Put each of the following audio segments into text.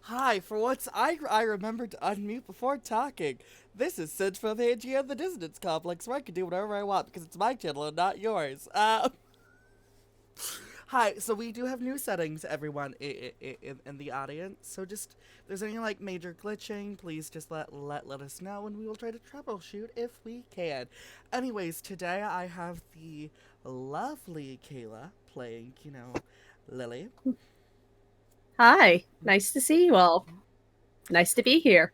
Hi, for once I remembered to unmute before talking. This is sinful Pangea of the Dissonance Complex, where I can do whatever I want because it's my channel and not yours. Hi, so we do have new settings, everyone in the audience. So just, if there's any like major glitching, please just let us know and we will try to troubleshoot if we can. Anyways, today I have the lovely Kayla playing, Lily. Hi, nice to see you all. Nice to be here.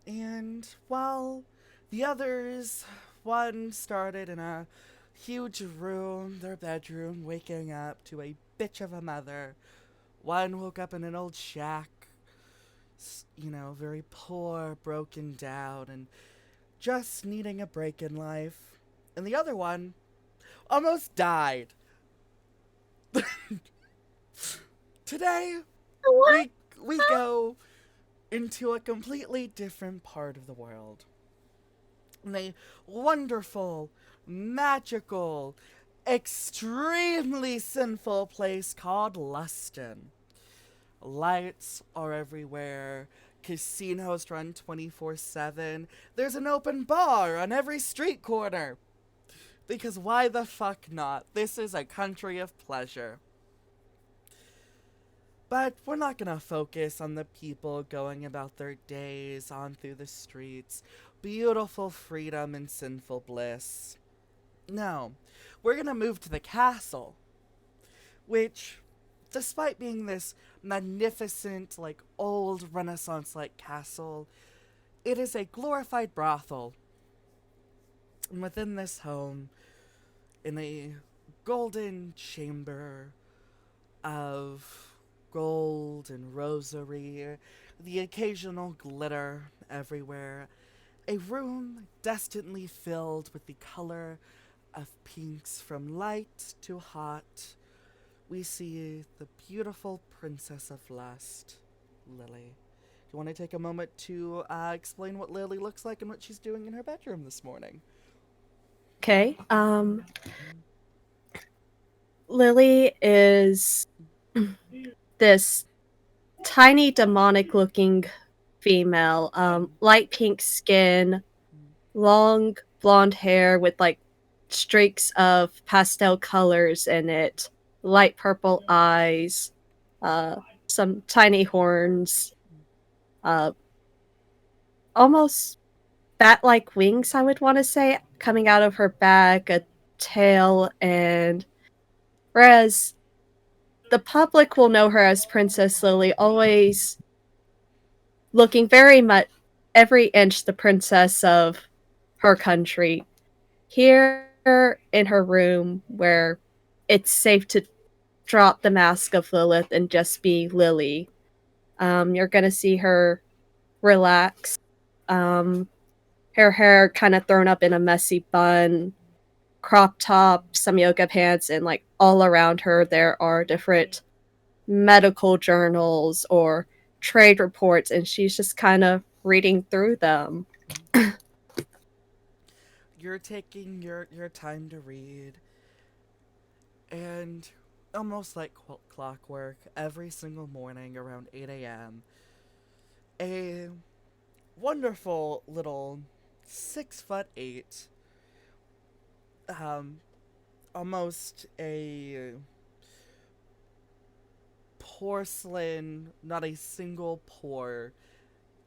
And while the others, one started in a huge room, their bedroom, waking up to a bitch of a mother. One woke up in an old shack, very poor, broken down, and just needing a break in life. And the other one almost died. Today, What? we go into a completely different part of the world. In a wonderful, magical, extremely sinful place called Luston. Lights are everywhere. Casinos run 24/7. There's an open bar on every street corner. Because why the fuck not? This is a country of pleasure. But we're not gonna focus on the people going about their days on through the streets. Beautiful freedom and sinful bliss. No, we're gonna move to the castle, which, despite being this magnificent, like old Renaissance like castle, it is a glorified brothel. And within this home, in a golden chamber of gold and rosary, the occasional glitter everywhere, a room destinedly filled with the color of pinks from light to hot, we see the beautiful Princess of Lust, Lily. Do you want to take a moment to explain what Lily looks like and what she's doing in her bedroom this morning? Okay. Lily is this tiny demonic looking female, light pink skin, long blonde hair with like streaks of pastel colors in it, light purple eyes, uh, some tiny horns, uh, almost bat like wings, I would want to say, coming out of her back, a tail, and whereas the public will know her as Princess Lily, always looking very much every inch the princess of her country. Here in her room, where it's safe to drop the mask of Lilith and just be Lily, you're gonna see her relax. Um, Her hair kind of thrown up in a messy bun, crop top, some yoga pants, and like all around her there are different medical journals or trade reports, and she's just kind of reading through them. You're taking your time to read, and almost like clockwork, every single morning around 8 a.m., a wonderful little 6'8", um, almost a porcelain, not a single pore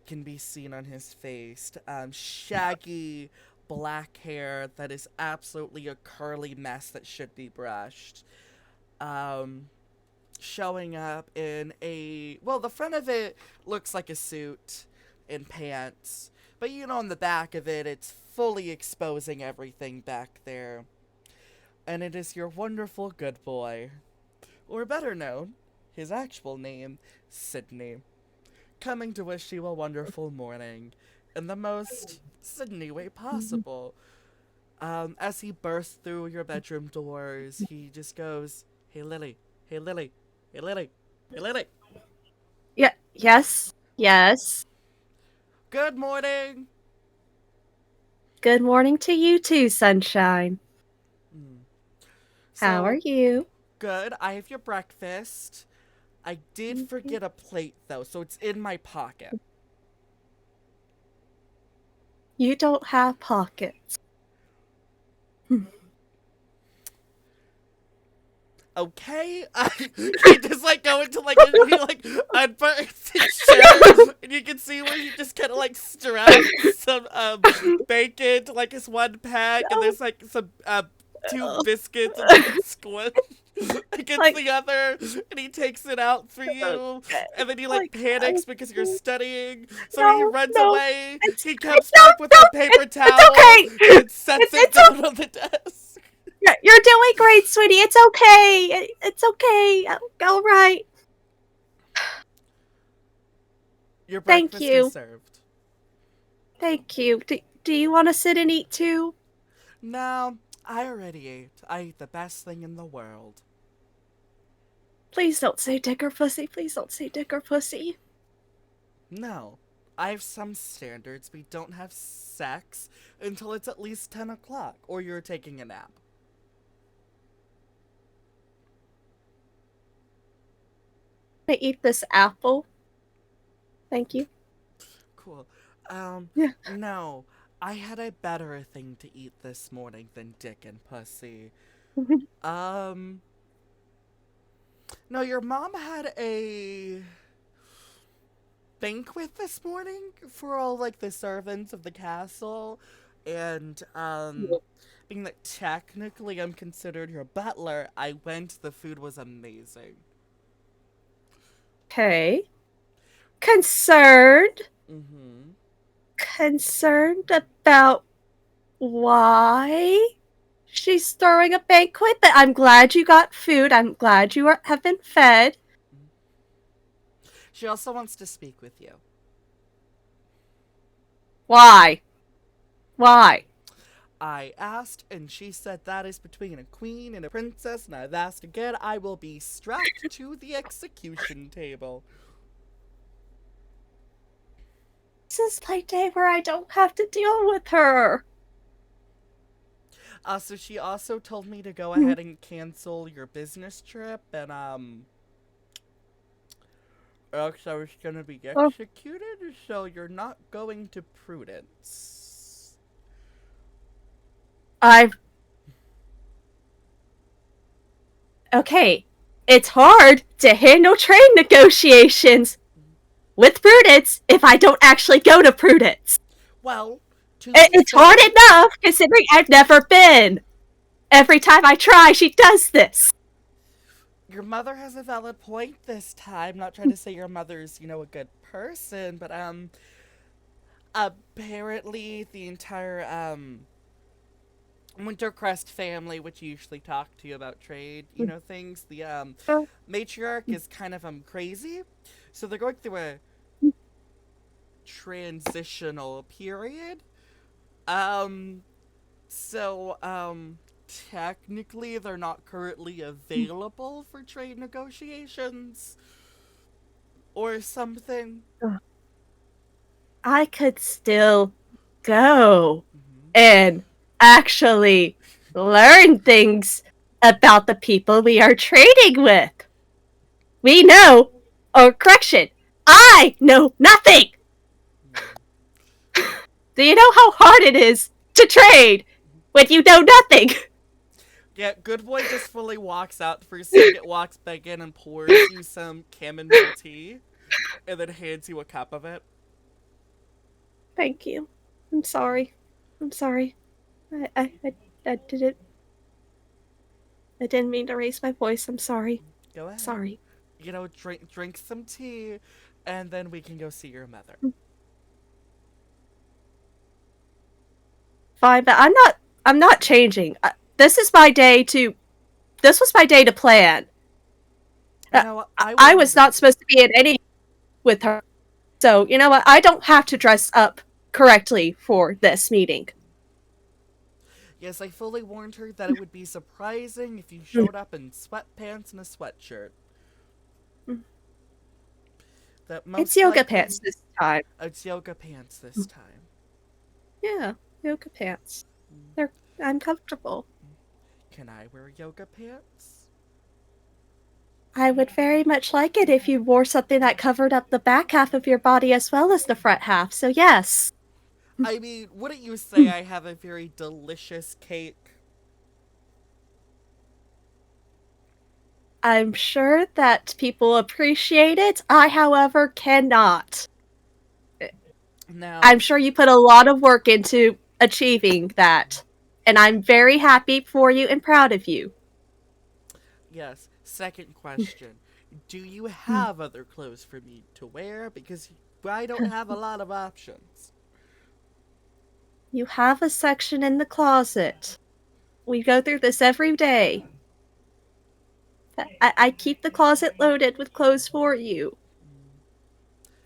can be seen on his face. Shaggy black hair that is absolutely a curly mess that should be brushed. Um, Showing up in the front of it looks like a suit and pants, but on the back of it, it's fully exposing everything back there. And it is your wonderful good boy, or better known, his actual name, Sydney, coming to wish you a wonderful morning in the most Sydney way possible. As he bursts through your bedroom doors, he just goes, "Hey Lily, hey Lily, hey Lily, hey Lily. Yeah, yes, yes. Good morning." Good morning to you too, sunshine. Mm. How are So you? good. I have your breakfast. I did forget a plate, though, so it's in my pocket. You don't have pockets. Okay, he just like go into like he like unbuttons his shirt, and you can see where he just kind of like straps some bacon to like his one pack, and No, there's like some two no. biscuits and some squid against Like, the other, and he takes it out for you, okay. and then he like Like, panics because you're studying, so he no, runs no. away. It's He comes no, back with no. a paper It's towel okay. and sets it It's down on the desk. you're doing great, sweetie. It's okay. It's okay. All right. Your Thank breakfast is you. served. Thank you. Do you want to sit and eat too? No, I already ate. I ate the best thing in the world. Please don't say dick or pussy. Please don't say dick or pussy. No, I have some standards. We don't have sex until it's at least 10 o'clock, or you're taking a nap. I eat this apple. Thank you. Cool. Yeah. No, I had a better thing to eat this morning than dick and pussy. Um, no, your mom had a banquet this morning for all like the servants of the castle, and being that technically I'm considered your butler, I went. The food was amazing. Okay. Concerned. Mm-hmm. Concerned about why she's throwing a banquet, but I'm glad you got food. I'm glad you have been fed. She also wants to speak with you. Why? Why? I asked, and she said that is between a queen and a princess, and I've asked again. I will be strapped to the execution table. This is my day where I don't have to deal with her. So she also told me to go Hmm. ahead and cancel your business trip, and else I was gonna be Oh, executed, so you're not going to Prudence. I've okay. It's hard to handle trade negotiations with Prudence if I don't actually go to Prudence. Well, to be It's hard fair, enough considering I've never been. Every time I try, she does this. your mother has a valid point this time. Not trying to say your mother's, a good person, but apparently the entire Wintercrest family, which usually talk to you about trade, things, the matriarch is kind of crazy. So they're going through a transitional period. Um so technically they're not currently available for trade negotiations or something. I could still go Mm-hmm. and actually learn things about the people we are trading with. We know, or correction, I know nothing. Do you know how hard it is to trade when you know nothing? Yeah, Good Boy just fully walks out for a second, walks back in, and pours you some chamomile tea, and then hands you a cup of it. Thank you. I'm sorry. I'm sorry. I didn't. I didn't mean to raise my voice. I'm sorry. Go ahead. Sorry. Drink some tea, and then we can go see your mother. Fine, but I'm not changing. This is my day to. This was my day to plan. You know what? I will I was not understand. supposed to be in any with her. So, you know what? I don't have to dress up correctly for this meeting. Yes, I fully warned her that it would be surprising if you showed up in sweatpants and a sweatshirt. That It's most yoga pants likely this time. it's yoga pants this time. Yeah, yoga pants. I'm comfortable. Can I wear yoga pants? I would very much like it if you wore something that covered up the back half of your body as well as the front half, so yes. I mean, wouldn't you say I have a very delicious cake? I'm sure that people appreciate it. I, however, cannot. I'm Now, sure you put a lot of work into achieving that. And I'm very happy for you and proud of you. yes, second question. Do you have other clothes for me to wear? Because I don't have a lot of options. You have a section in the closet. We go through this every day. I keep the closet loaded with clothes for you.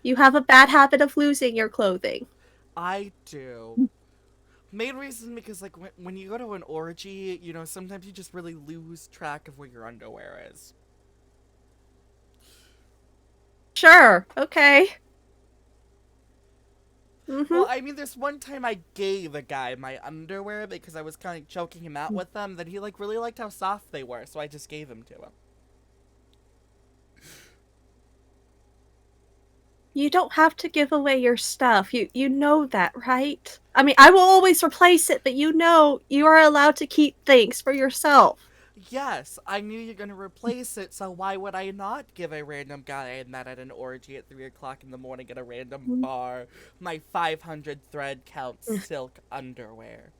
You have a bad habit of losing your clothing. I do. Main reason because, like, when you go to an orgy, you know, sometimes you just really lose track of where your underwear is. Sure, okay. Mm-hmm. Well, I mean, there's one time I gave a guy my underwear because I was kind of choking him out with them. That he like really liked how soft they were, so I just gave them to him. You don't have to give away your stuff. You know that, right? I mean, I will always replace it, but you know you are allowed to keep things for yourself. Yes, I knew you're gonna replace it, so why would I not give a random guy I met at an orgy at 3 o'clock in the morning at a random bar my 500 thread count silk underwear?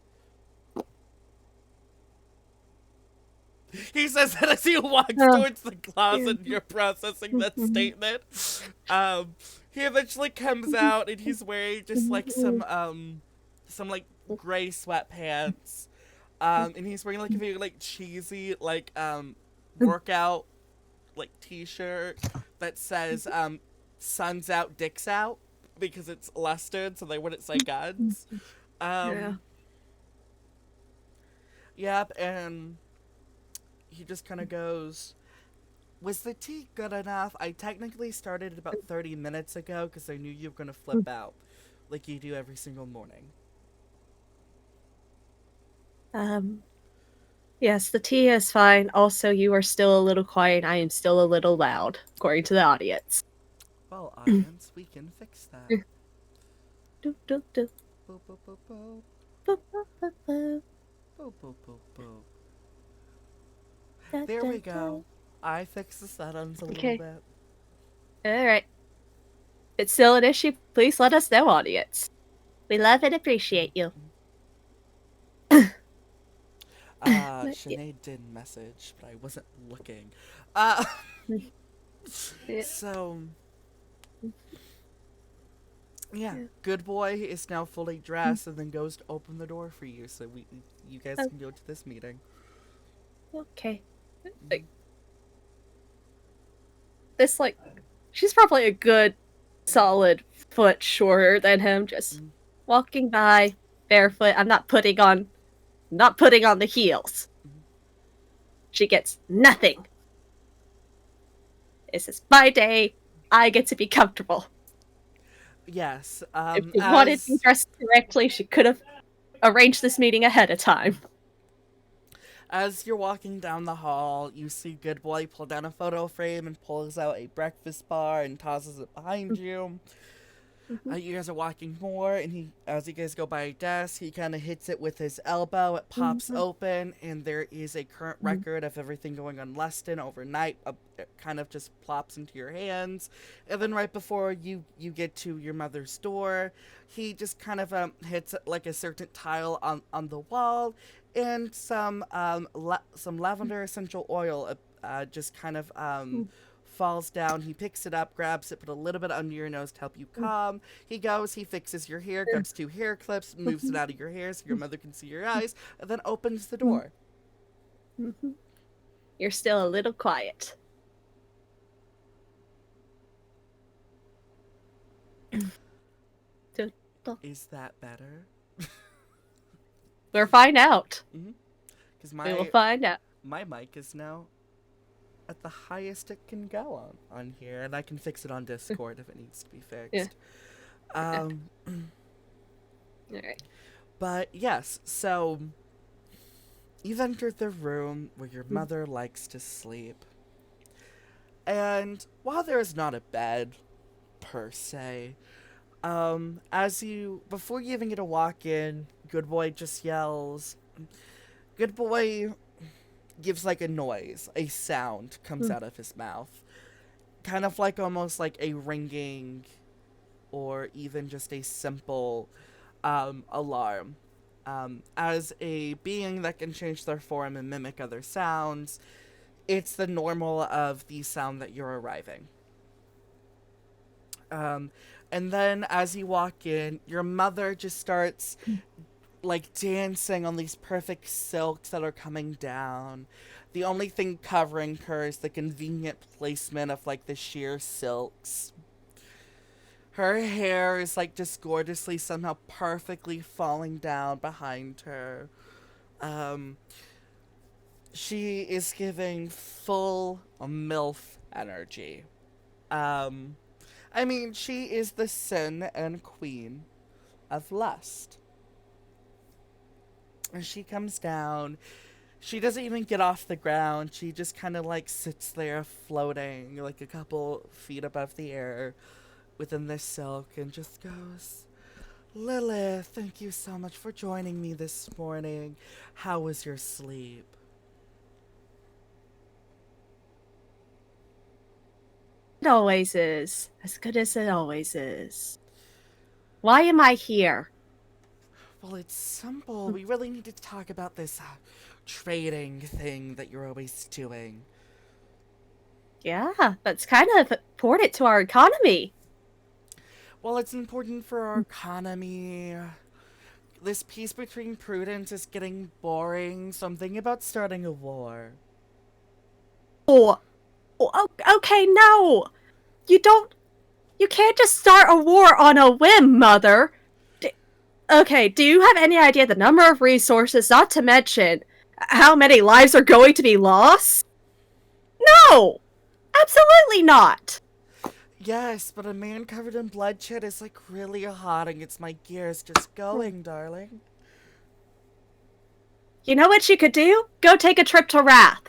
He says that as he walks Oh, towards the closet and you're processing that statement. Um, he eventually comes out and he's wearing just like some like gray sweatpants. And he's wearing like a very like cheesy like workout like t-shirt that says "Sun's out, dicks out" because it's lusted, so they wouldn't say guns. yeah. Um, yep, and he just kind of goes, "Was the tea good enough? I technically started about 30 minutes ago because I knew you were gonna flip out, like you do every single morning." Um, yes, the tea is fine. Also, you are still a little quiet. I am still a little loud, according to the audience. Well, audience, we can fix that. Do, do, do. Boop, boop, boop, boop. Boop, boop, boop, boop. Boop, boop, boop, boop. Da, There da, we da. go. I fixed the settings a little Okay. bit. All right. If it's still an issue, please let us know, audience. We love and appreciate you. But, yeah. Sinead did message, but I wasn't looking. Uh, Yeah. so, yeah, Yeah. good boy is now fully dressed and then goes to open the door for you so you guys Oh, can go to this meeting. okay. Like, this, like, she's probably a good, solid foot shorter than him, just Mm. walking by barefoot. I'm not putting on the heels. She gets nothing. This is my day. I get to be comfortable. Yes, If she wanted to be as dressed correctly, she could have arranged this meeting ahead of time. As you're walking down the hall, you see Good Boy pull down a photo frame and pulls out a breakfast bar and tosses it behind you. Mhm, You guys are walking more, and as you guys go by a desk, he kind of hits it with his elbow. It pops mhm, open, and there is a current mhm, record of everything going on Leston overnight. It kind of just plops into your hands, and then right before you get to your mother's door, he just kind of hits like a certain tile on the wall, and some lavender essential oil just kind of falls down. He picks it up, grabs it, put a little bit under your nose to help you calm. He goes, he fixes your hair, grabs two hair clips, moves it out of your hair so your mother can see your eyes, and then opens the mhm, door. mhm. You're still a little quiet. Is that better? We'll find out. Because We will find out. my mic is now at the highest it can go on here, and I can fix it on Discord if it needs to be Yeah. fixed. Um, All right. but yes, so you've entered the room where your mother likes to sleep. And while there is not a bed per se, before you even get to walk in, Good Boy just yells. Good Boy gives like a noise, a sound comes Mm. out of his mouth. Kind of like almost like a ringing or even just a simple alarm. As a being that can change their form and mimic other sounds, it's the normal of the sound that you're arriving. Um, and then as you walk in, your mother just starts like dancing on these perfect silks that are coming down. The only thing covering her is the convenient placement of like the sheer silks. Her hair is like just gorgeously somehow perfectly falling down behind her. Um, she is giving full MILF energy. Um, I mean, she is the sin and queen of lust. And she comes down. She doesn't even get off the ground. She just kind of like sits there floating like a couple feet above the air within this silk and just goes, Lilith, thank you so much for joining me this morning. How was your sleep? It always is. As good as it always is. Why am I here? Well, it's simple. We really need to talk about this trading thing that you're always doing. Yeah, that's kind of important to our economy. Well, it's important for our economy. This peace between Prudence is getting boring, so I'm thinking about starting a war. Oh, okay, no. You don't. You can't just start a war on a whim, Mother. Okay, do you have any idea the number of resources, not to mention how many lives are going to be lost? No! Absolutely not! Yes, but a man covered in bloodshed is like really hot and gets my gears just going, darling. You know what you could do? Go take a trip to Wrath.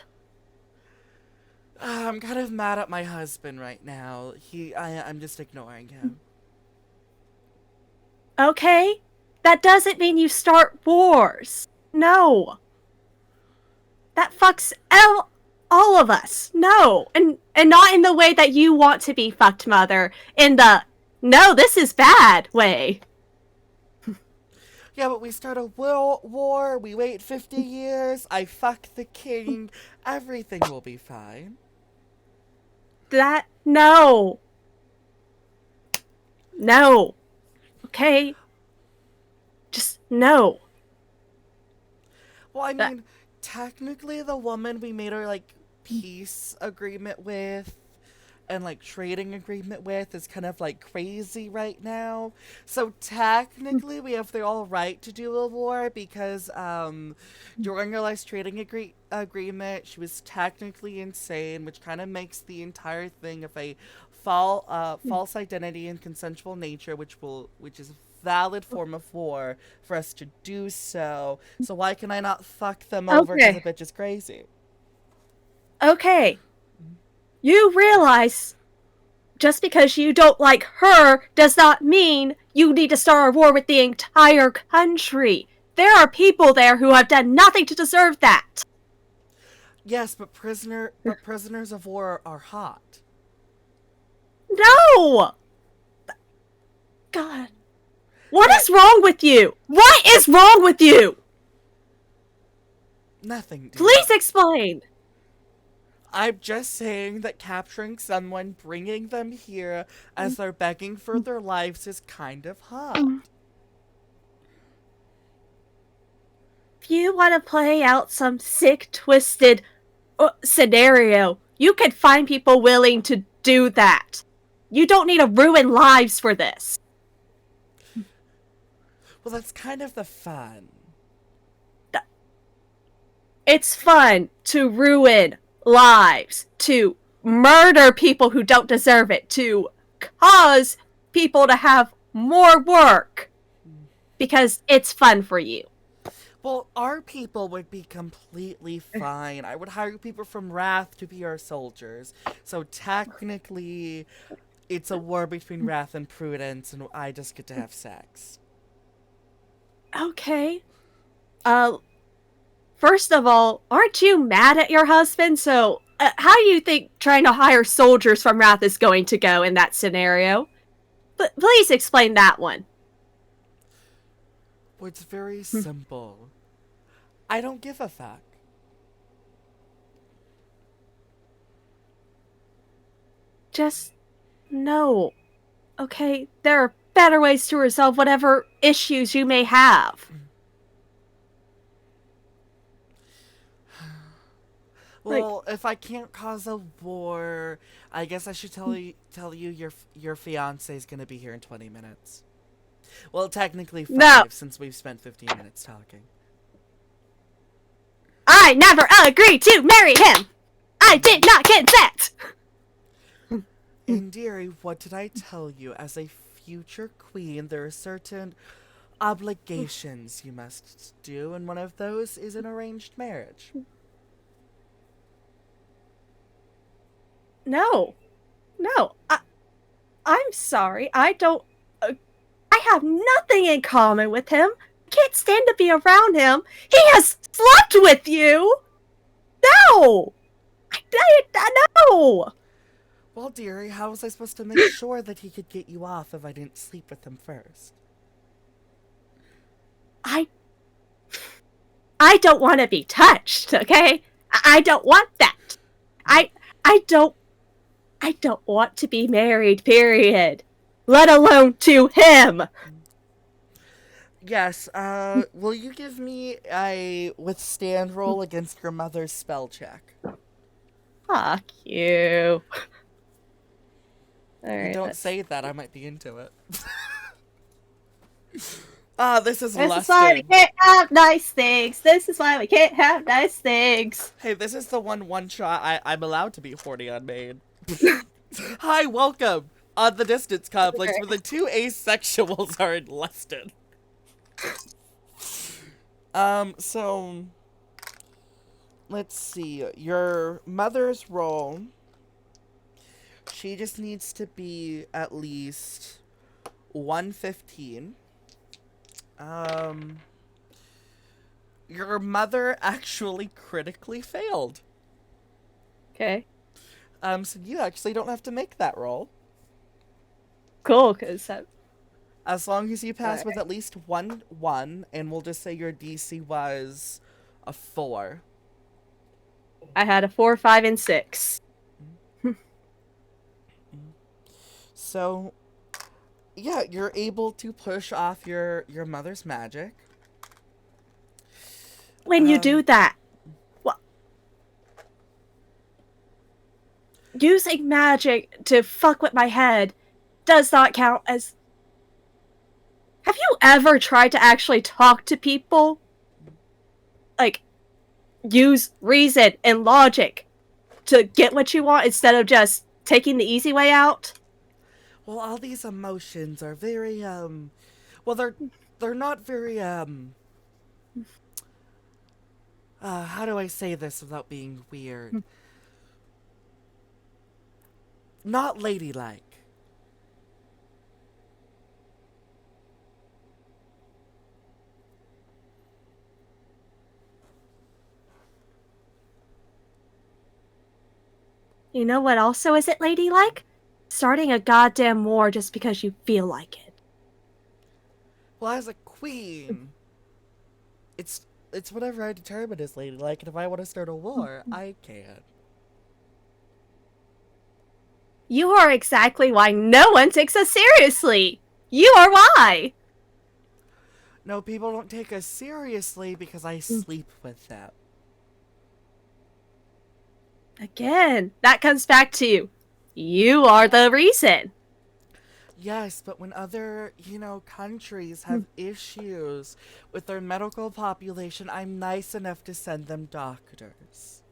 I'm kind of mad at my husband right now. I'm just ignoring him. Okay? That doesn't mean you start wars. No. That fucks all of us. No. And not in the way that you want to be fucked, Mother. In the, no, this is bad way. Yeah, but we start a war, we wait 50 years, I fuck the king, everything will be fine. That, no. No. Okay? Just no. Well, I That, mean, technically the woman we made our, like, peace agreement with and, like, trading agreement with is kind of, like, crazy right now. So technically we have the all right to do a war because, during our last trading agreement, she was technically insane, which kind of makes the entire thing of a false identity and consensual nature, which is a valid form of war for us to do so. So why can I not fuck them over because the okay. bitch is crazy? Okay. You realize just because you don't like her does not mean you need to start a war with the entire country. There are people there who have done nothing to deserve that. Yes, but prisoners of war are hot. No! God. What Yeah, is wrong with you? What is wrong with you? nothing, dear. Please explain. I'm just saying that capturing someone, bringing them here as they're begging for their lives is kind of hot. If you want to play out some sick, twisted scenario, you can find people willing to do that. You don't need to ruin lives for this. Well, that's kind of the fun. It's fun to ruin lives, to murder people who don't deserve it, to cause people to have more work because it's fun for you. Well, our people would be completely fine. I would hire people from Wrath to be our soldiers. So technically, it's a war between Wrath and Prudence, and I just get to have sex. Okay. Uh, First of all, aren't you mad at your husband? So, how do you think trying to hire soldiers from Wrath is going to go in that scenario? But please explain that one. Well, it's very simple. I don't give a fuck. Just no. Okay, there are better ways to resolve whatever issues you may have. Like, Well, if I can't cause a war, I guess I should tell you your fiance is gonna be here in 20 minutes. Well, technically no, 5, since we've spent 15 minutes talking. I never agreed to marry him. I did not consent. And dearie, what did I tell you? As a future queen, there are certain obligations you must do, and one of those is an arranged marriage. No, no. I'm sorry. I don't. I have nothing in common with him. I can't stand to be around him. He has slept with you. No, no. Well, dearie, how was I supposed to make sure that he could get you off if I didn't sleep with him first? I I don't want to be touched. Okay, I don't want that. I I don't I don't want to be married. Period. Let alone to him. Yes, will you give me a withstand roll against your mother's spell check? Fuck you. All You right, don't let's. say that, I might be into it. Ah, this is This is why we lusted. can't have nice things. This is why we can't have nice things. Hey, this is the one shot I'm allowed to be horny on maid. Hi, welcome! On the distance complex where the two asexuals are enlisted. So let's see. Your mother's role. She just needs to be at least 115. Um your mother actually critically failed. Okay, So you actually don't have to make that roll. cool. Cause As long as you pass right. with at least one, and we'll just say your DC was a 4. I had a 4, 5, and 6. So yeah, you're able to push off your mother's magic. When you Um, do that, well, using magic to fuck with my head does not count as. Have you ever tried to actually talk to people? Like, use reason and logic to get what you want instead of just taking the easy way out? well, all these emotions are very well, they're not very how do I say this without being weird? Not ladylike. You know what also isn't ladylike? Starting a goddamn war just because you feel like it. Well, as a queen, it's whatever I determine is ladylike, and if I want to start a war, I can. You are exactly why no one takes us seriously. You are why. No, people don't take us seriously because I sleep with them. Again, that comes back to you are the reason. Yes, but when other, countries have issues with their medical population, I'm nice enough to send them doctors.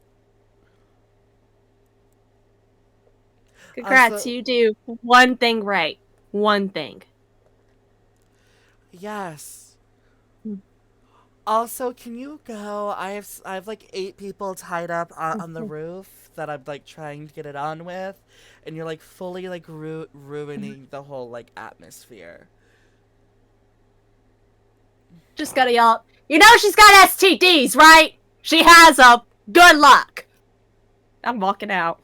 Congrats, So, you do one thing right. One thing. yes. Also, can you go? I have like 8 people tied up on the roof that I'm like trying to get it on with, and you're like fully like ruining the whole like atmosphere. Just gotta yell, you know she's got STDs, right? She has them. Good luck. I'm walking out.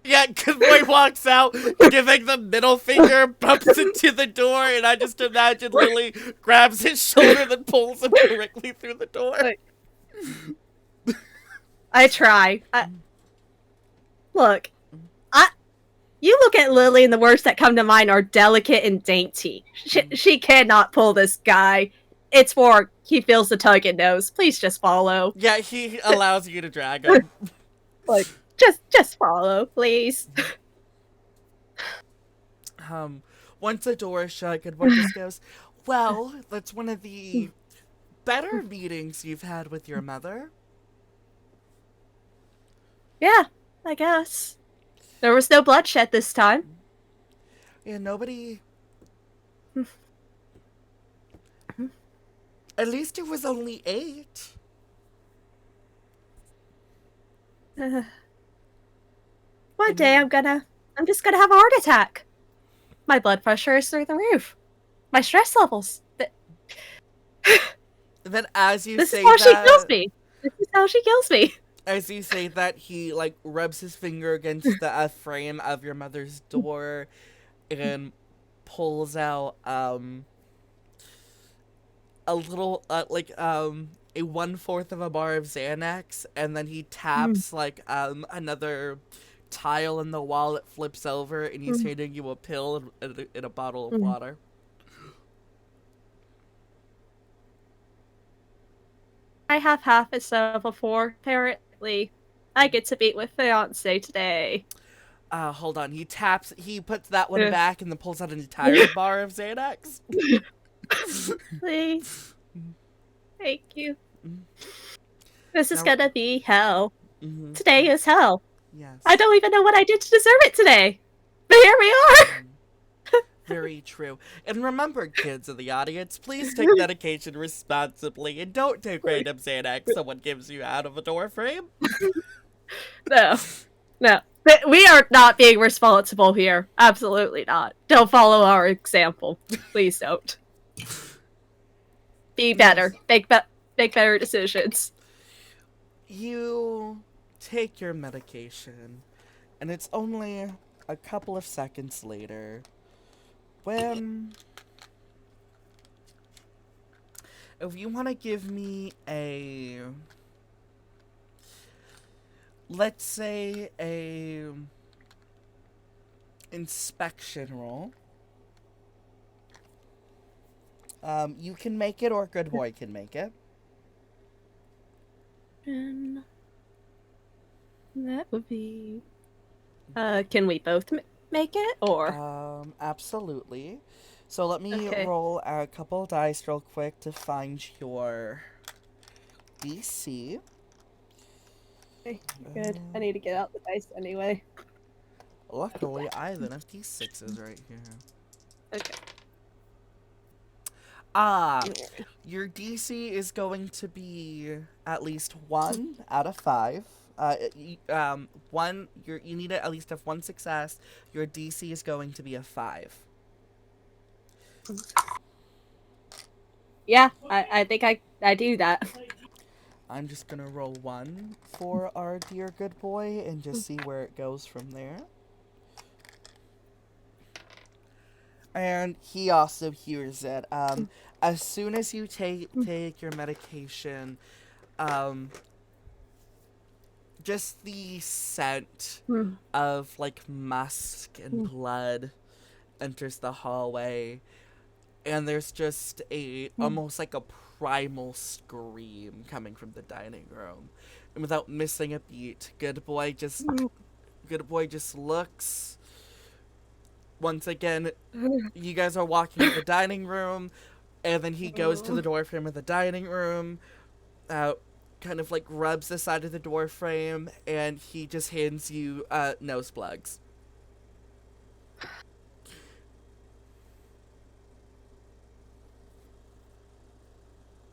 Yeah, Good Boy walks out, giving the middle finger, bumps into the door, and I just imagine Lily grabs his shoulder, then pulls him directly through the door. I try. Look, I you look at Lily, and the words that come to mind are delicate and dainty. She cannot pull this guy. It's for he feels the tug and knows. Please just follow. Yeah, he allows you to drag him. Like, just follow, please. Um, Once the door is shut, Good Boy just goes, "Well, that's one of the better meetings you've had with your mother." Yeah, I guess. There was no bloodshed this time. Yeah, nobody. At least it was only 8. One And day I'm just gonna have a heart attack. My blood pressure is through the roof. My stress levels. then as you This is say how she kills that, me. This is how she kills me. he like rubs his finger against the frame of your mother's door, and pulls out a little a 1/4 of a bar of Xanax, and then he taps like another tile in the wall. It flips over, and he's handing you a pill and a bottle of water. I have half a sub before. Apparently, I get to meet with fiance today. Hold on. He puts that one back and then pulls out an entire bar of Xanax. Please. Thank you. This is Now, gonna be hell. mm-hmm, Today is hell. yes. I don't even know what I did to deserve it today. But here we are. Very true. And remember, kids in the audience, please take medication responsibly and don't take random Xanax someone gives you out of a door frame. No. No. We are not being responsible here. Absolutely not. Don't follow our example. Please don't. Be better. Make better decisions. You take your medication, and it's only a couple of seconds later when, if you want to give me a, let's say a inspection roll. You can make it, or Good Boy can make it. And that would be. Can we both make it, or? Absolutely. So let me Okay. roll a couple dice real quick to find your DC. Okay, good. I need to get out the dice anyway. Luckily, I have enough D6s right here. Okay. Your DC is going to be at least 1 out of 5. You need to at least have 1 success. Your DC is going to be a 5. Yeah, I think I do that. I'm just gonna roll 1 for our dear Good Boy and just see where it goes from there. And he also hears it. As soon as you take your medication, just the scent of like musk and blood enters the hallway, and there's just almost like a primal scream coming from the dining room. And without missing a beat, Good Boy just looks. Once again, you guys are walking to the dining room, and then he goes to the door frame of the dining room, kind of like rubs the side of the door frame, and he just hands you nose plugs.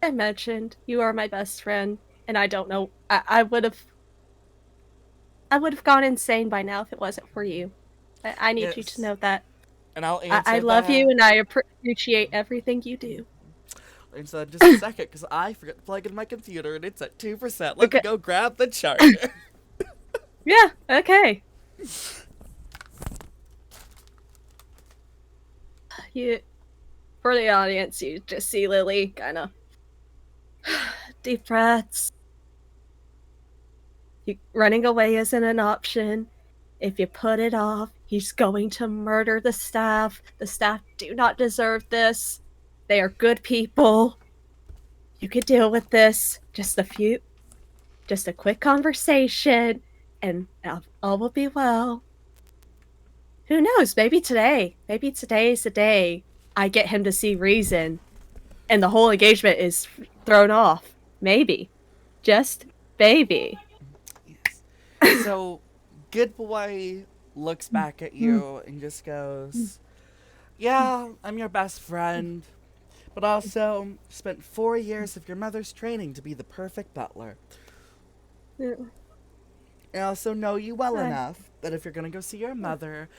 I mentioned, you are my best friend, and I don't know. I would have gone insane by now if it wasn't for you. I need you to Yes. know that And I'll I answer love you that and I appreciate everything you do. in just a second because I forgot to plug in my computer and it's at 2%. Let me Okay. go grab the charger. Yeah. Okay. You For the audience, you just see Lily kind of deep breaths. Running away isn't an option. If you put it off, he's going to murder the staff. The staff do not deserve this. They are good people. You could deal with this. Just a quick conversation, and all will be well. Who knows? Maybe today is the day I get him to see reason, and the whole engagement is thrown off. Maybe. Just maybe. Yes. So, good boy looks back at you and just goes, "Yeah, I'm your best friend, but also spent 4 years of your mother's training to be the perfect butler. I also know you well enough that if you're gonna go see your mother,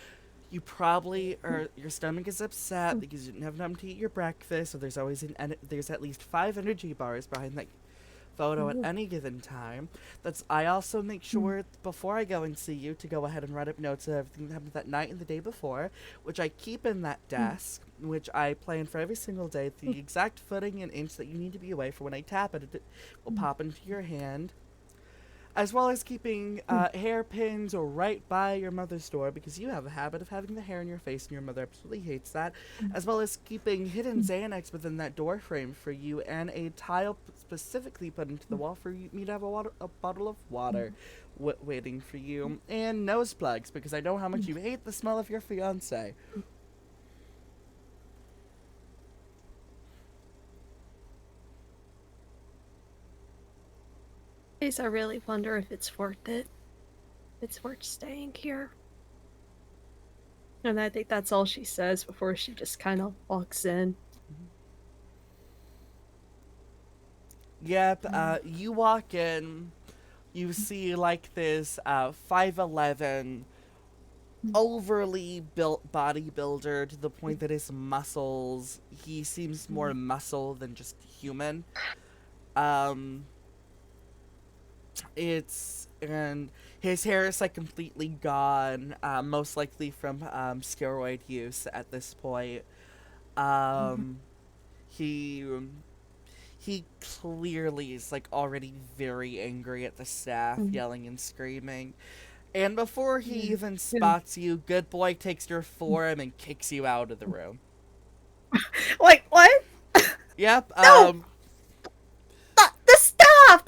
you probably or your stomach is upset because you didn't have time to eat your breakfast. So there's at least 5 energy bars behind that photo at any given time. I also make sure before I go and see you to go ahead and write up notes of everything that happened that night and the day before, which I keep in that desk, which I plan for every single day. The exact footing and inch that you need to be away for when I tap it, it will pop into your hand." As well as keeping hairpins right by your mother's door because you have a habit of having the hair in your face and your mother absolutely hates that. As well as keeping hidden Xanax within that door frame for you and a tile specifically put into the wall for me to have a bottle of water waiting for you. And nose plugs because I know how much you hate the smell of your fiance. I really wonder if it's worth it. It's worth staying here. And I think that's all she says before she just kind of walks in. Yep, you walk in, you see like this 5'11" overly built bodybuilder to the point that his muscles, he seems more muscle than just human. Um, and his hair is like completely gone, most likely from steroid use at this point. Um, he he clearly is like already very angry at the staff, yelling and screaming. And before he even spots you, good boy takes your form and kicks you out of the room. Like, what? Yep. No! The staff,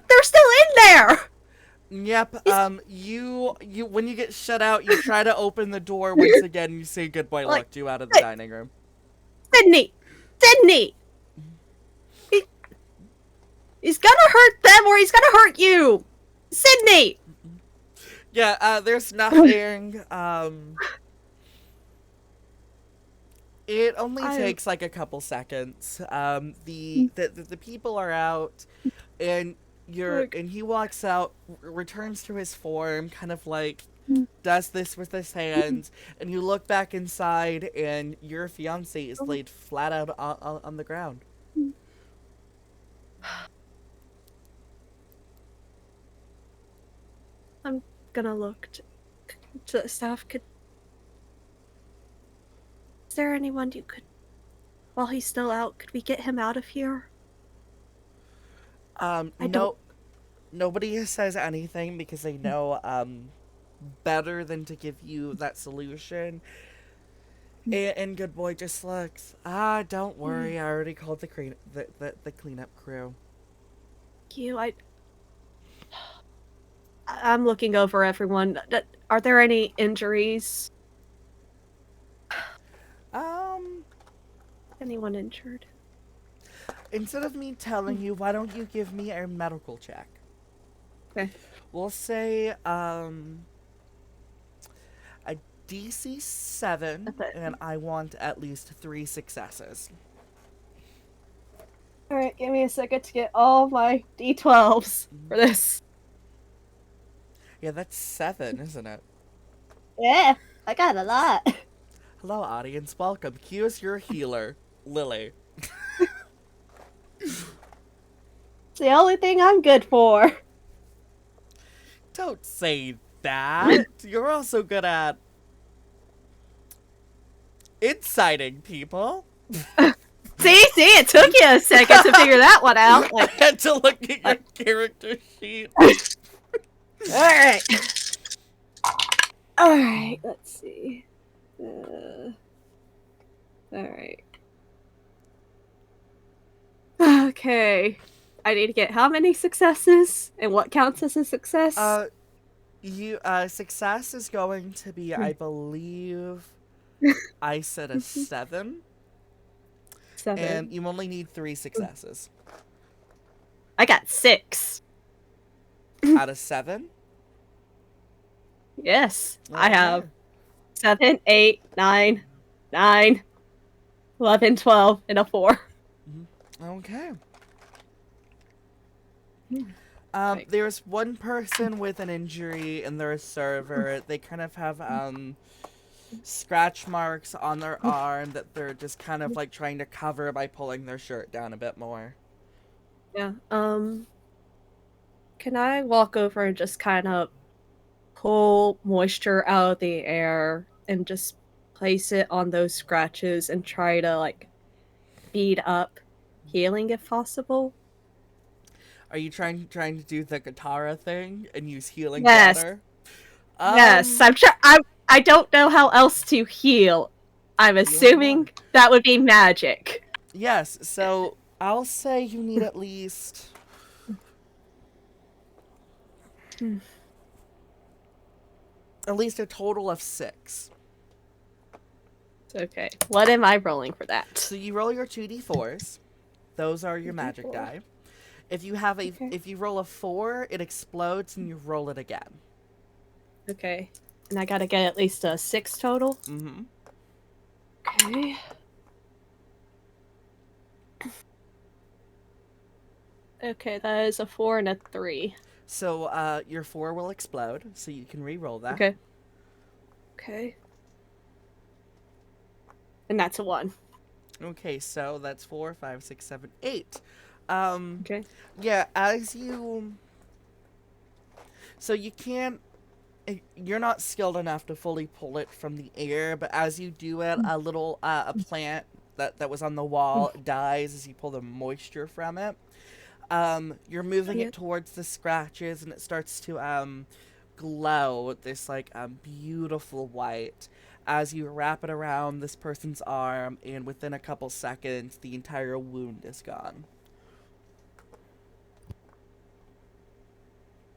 they're still in there! Yep. You when you get shut out, you try to open the door once again. You see good boy Like, locked you out of the hey, dining room. Sydney! Sydney! He, he's gonna hurt them or he's gonna hurt you! Sydney! Yeah. There's nothing. It only I. takes like a couple seconds. The people are out, and Like, he walks out, returns to his form, kind of like does this with his hands, and you look back inside, and your fiance is laid flat out on the ground. I'm gonna look to the staff. Is there anyone you could, while he's still out, could we get him out of here? I don't. No, nobody says anything because they know better than to give you that solution. And good boy just looks. Don't worry. I already called the cleanup crew. You, I'm looking over everyone. Are there any injuries? Um, Anyone injured? Instead of me telling you, why don't you give me a medical check? Okay. We'll say a DC 7, Okay. and I want at least 3 successes. Alright, give me a second to get all my D12s for this. Yeah, that's 7, isn't it? Yeah, I got a lot. Hello, audience. Welcome. Q is your healer, Lily. It's the only thing I'm good for. Don't say that. You're also good at inciting people. See, it took you a second to figure that one out. I had to look at your character sheet. Alright. Alright, let's see. Alright. Okay. I need to get how many successes? And what counts as a success? Success is going to be, I believe, I said a 7. 7. And you only need 3 successes. I got 6. Out of 7? Yes. Okay. I have 7, 8, 9, 9, 11, 12, and a 4. Okay. Right. There's one person with an injury in their server. They kind of have scratch marks on their arm that they're just kind of like trying to cover by pulling their shirt down a bit more. Yeah. Can I walk over and just kind of pull moisture out of the air and just place it on those scratches and try to like speed up healing if possible? Are you trying to do the Katara thing and use healing Yes. water? Yes. I'm sure I don't know how else to heal. I'm assuming water. that would be magic. Yes, so I'll say you need at least a total of 6. Okay. What am I rolling for that? So you roll your 2d4s. Those are your magic 2d4. die. If you roll a 4, it explodes and you roll it again. Okay. And I gotta get at least a 6 total? Mm-hmm. Okay. Okay, that is a 4 and a 3. So your 4 will explode, so you can re-roll that. Okay. Okay. And that's a 1. Okay, so that's 4, 5, 6, 7, 8. Okay. Yeah, as you... So you can't... You're not skilled enough to fully pull it from the air, but as you do it, a plant that was on the wall dies as you pull the moisture from it. You're moving it towards the scratches, and it starts to glow with this like beautiful white as you wrap it around this person's arm, and within a couple seconds, the entire wound is gone.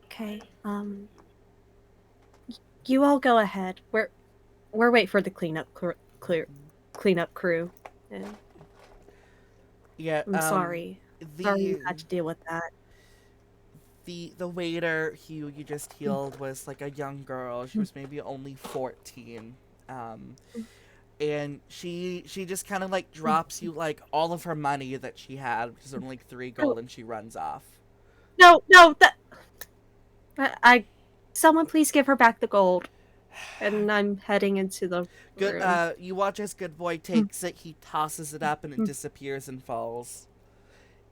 Okay. You all go ahead. We're wait for the cleanup crew. And Yeah, I'm sorry. Sorry you had to deal with that. The waiter who you just healed was like a young girl. She was maybe only 14. And she just kind of like drops you like all of her money that she had, which is only like 3 gold, and she runs off. No, that someone please give her back the gold. And I'm heading into the room. You watch as Good Boy takes it, he tosses it up, and it disappears and falls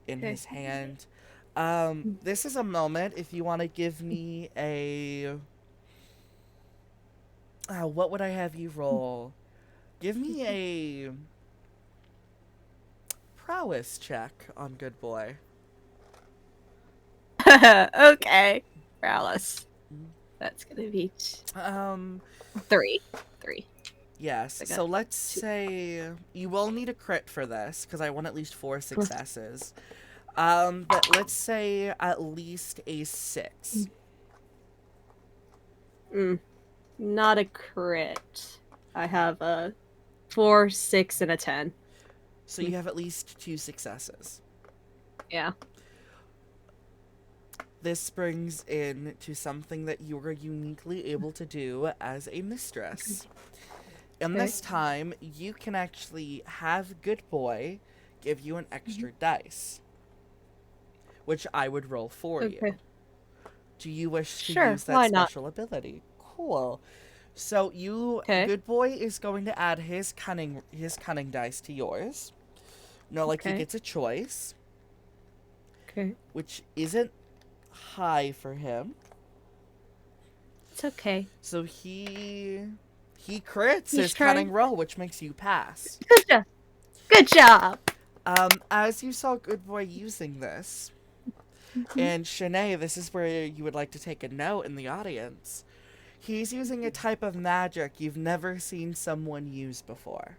in his hand. This is a moment if you want to give me a... what would I have you roll? Give me a prowess check on Good Boy. Okay. Prowess. That's gonna be 3. Yes, so let's say you will need a crit for this, because I want at least 4 successes. But let's say at least a 6. Not a crit. I have a 4, 6, and a 10. So you have at least 2 successes. Yeah. This brings in to something that you are uniquely able to do as a mistress. In this time, you can actually have Good Boy give you an extra dice. which I would roll for Okay. you. Do you wish to Sure, use that why not? special ability? Cool. So Okay. good boy is going to add his cunning dice to yours. No, like he Okay. gets a choice, Okay. which isn't high for him. It's okay. So he crits He's his cunning trying. roll, which makes you pass. Good job. Good job. As you saw good boy using this, and Shanae, this is where you would like to take a note in the audience. He's using a type of magic you've never seen someone use before.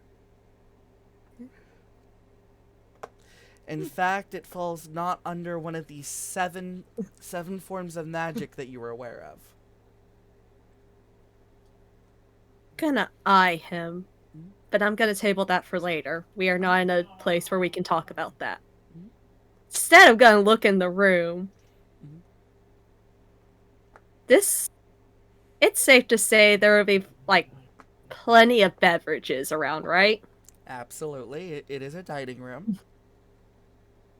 In fact, it falls not under one of these seven forms of magic that you were aware of. Gonna eye him, but I'm gonna table that for later. We are not in a place where we can talk about that. Instead, I'm gonna look in the room. This, it's safe to say there will be, like, plenty of beverages around, right? Absolutely, it is a dining room.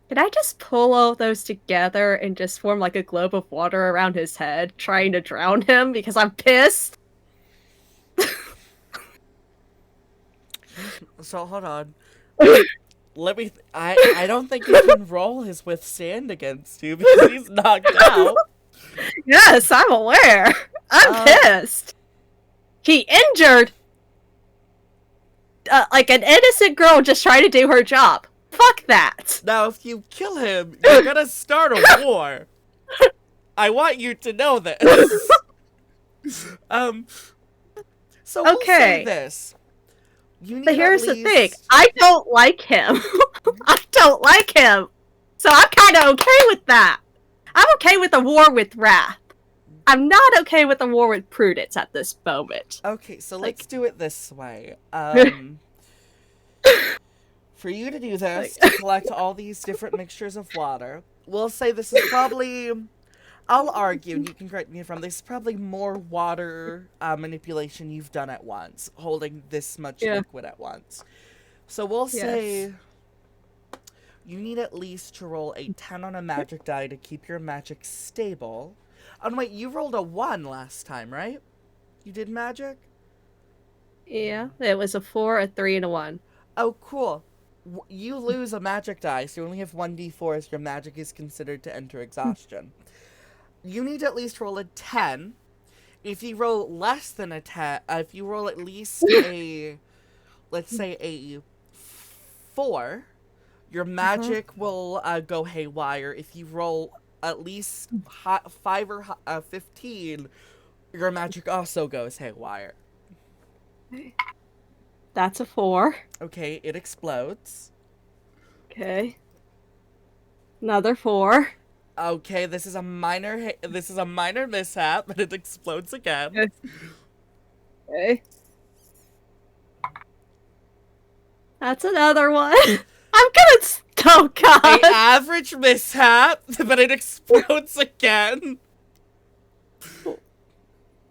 Can I just pull all those together and just form, like, a globe of water around his head, trying to drown him because I'm pissed? So hold on. Let me. I don't think you can roll his withstand against you because he's knocked out. Yes, I'm aware. I'm pissed. He injured, like, an innocent girl just trying to do her job. Fuck that. Now, if you kill him, you're gonna start a war. I want you to know this. So we'll say Okay. this. You need But here's at the least... thing. I don't like him. I don't like him. So I'm kind of okay with that. I'm okay with a war with wrath. I'm not okay with a war with prudence at this moment. Okay, so Like- let's do it this way. For you to do this, to collect all these different mixtures of water, we'll say this is probably... I'll argue, and you can correct me if I'm wrong, this is probably more water manipulation you've done at once, holding this much liquid at once. So we'll say you need at least to roll a 10 on a magic die to keep your magic stable. And wait, you rolled a 1 last time, right? You did magic? Yeah, it was a 4, a 3, and a 1. Oh, cool. You lose a magic die, so you only have 1d4 as your magic is considered to enter exhaustion. You need to at least roll a 10. If you roll less than a 10, if you roll at least a, let's say a 4, your magic will go haywire. If you roll at least 5 or 15, your magic also goes haywire. That's a 4. Okay, it explodes. Okay. Another 4. Okay, this is a minor mishap, but it explodes again. Okay. That's another one. I'm gonna... Oh, God. A average mishap, but it explodes again.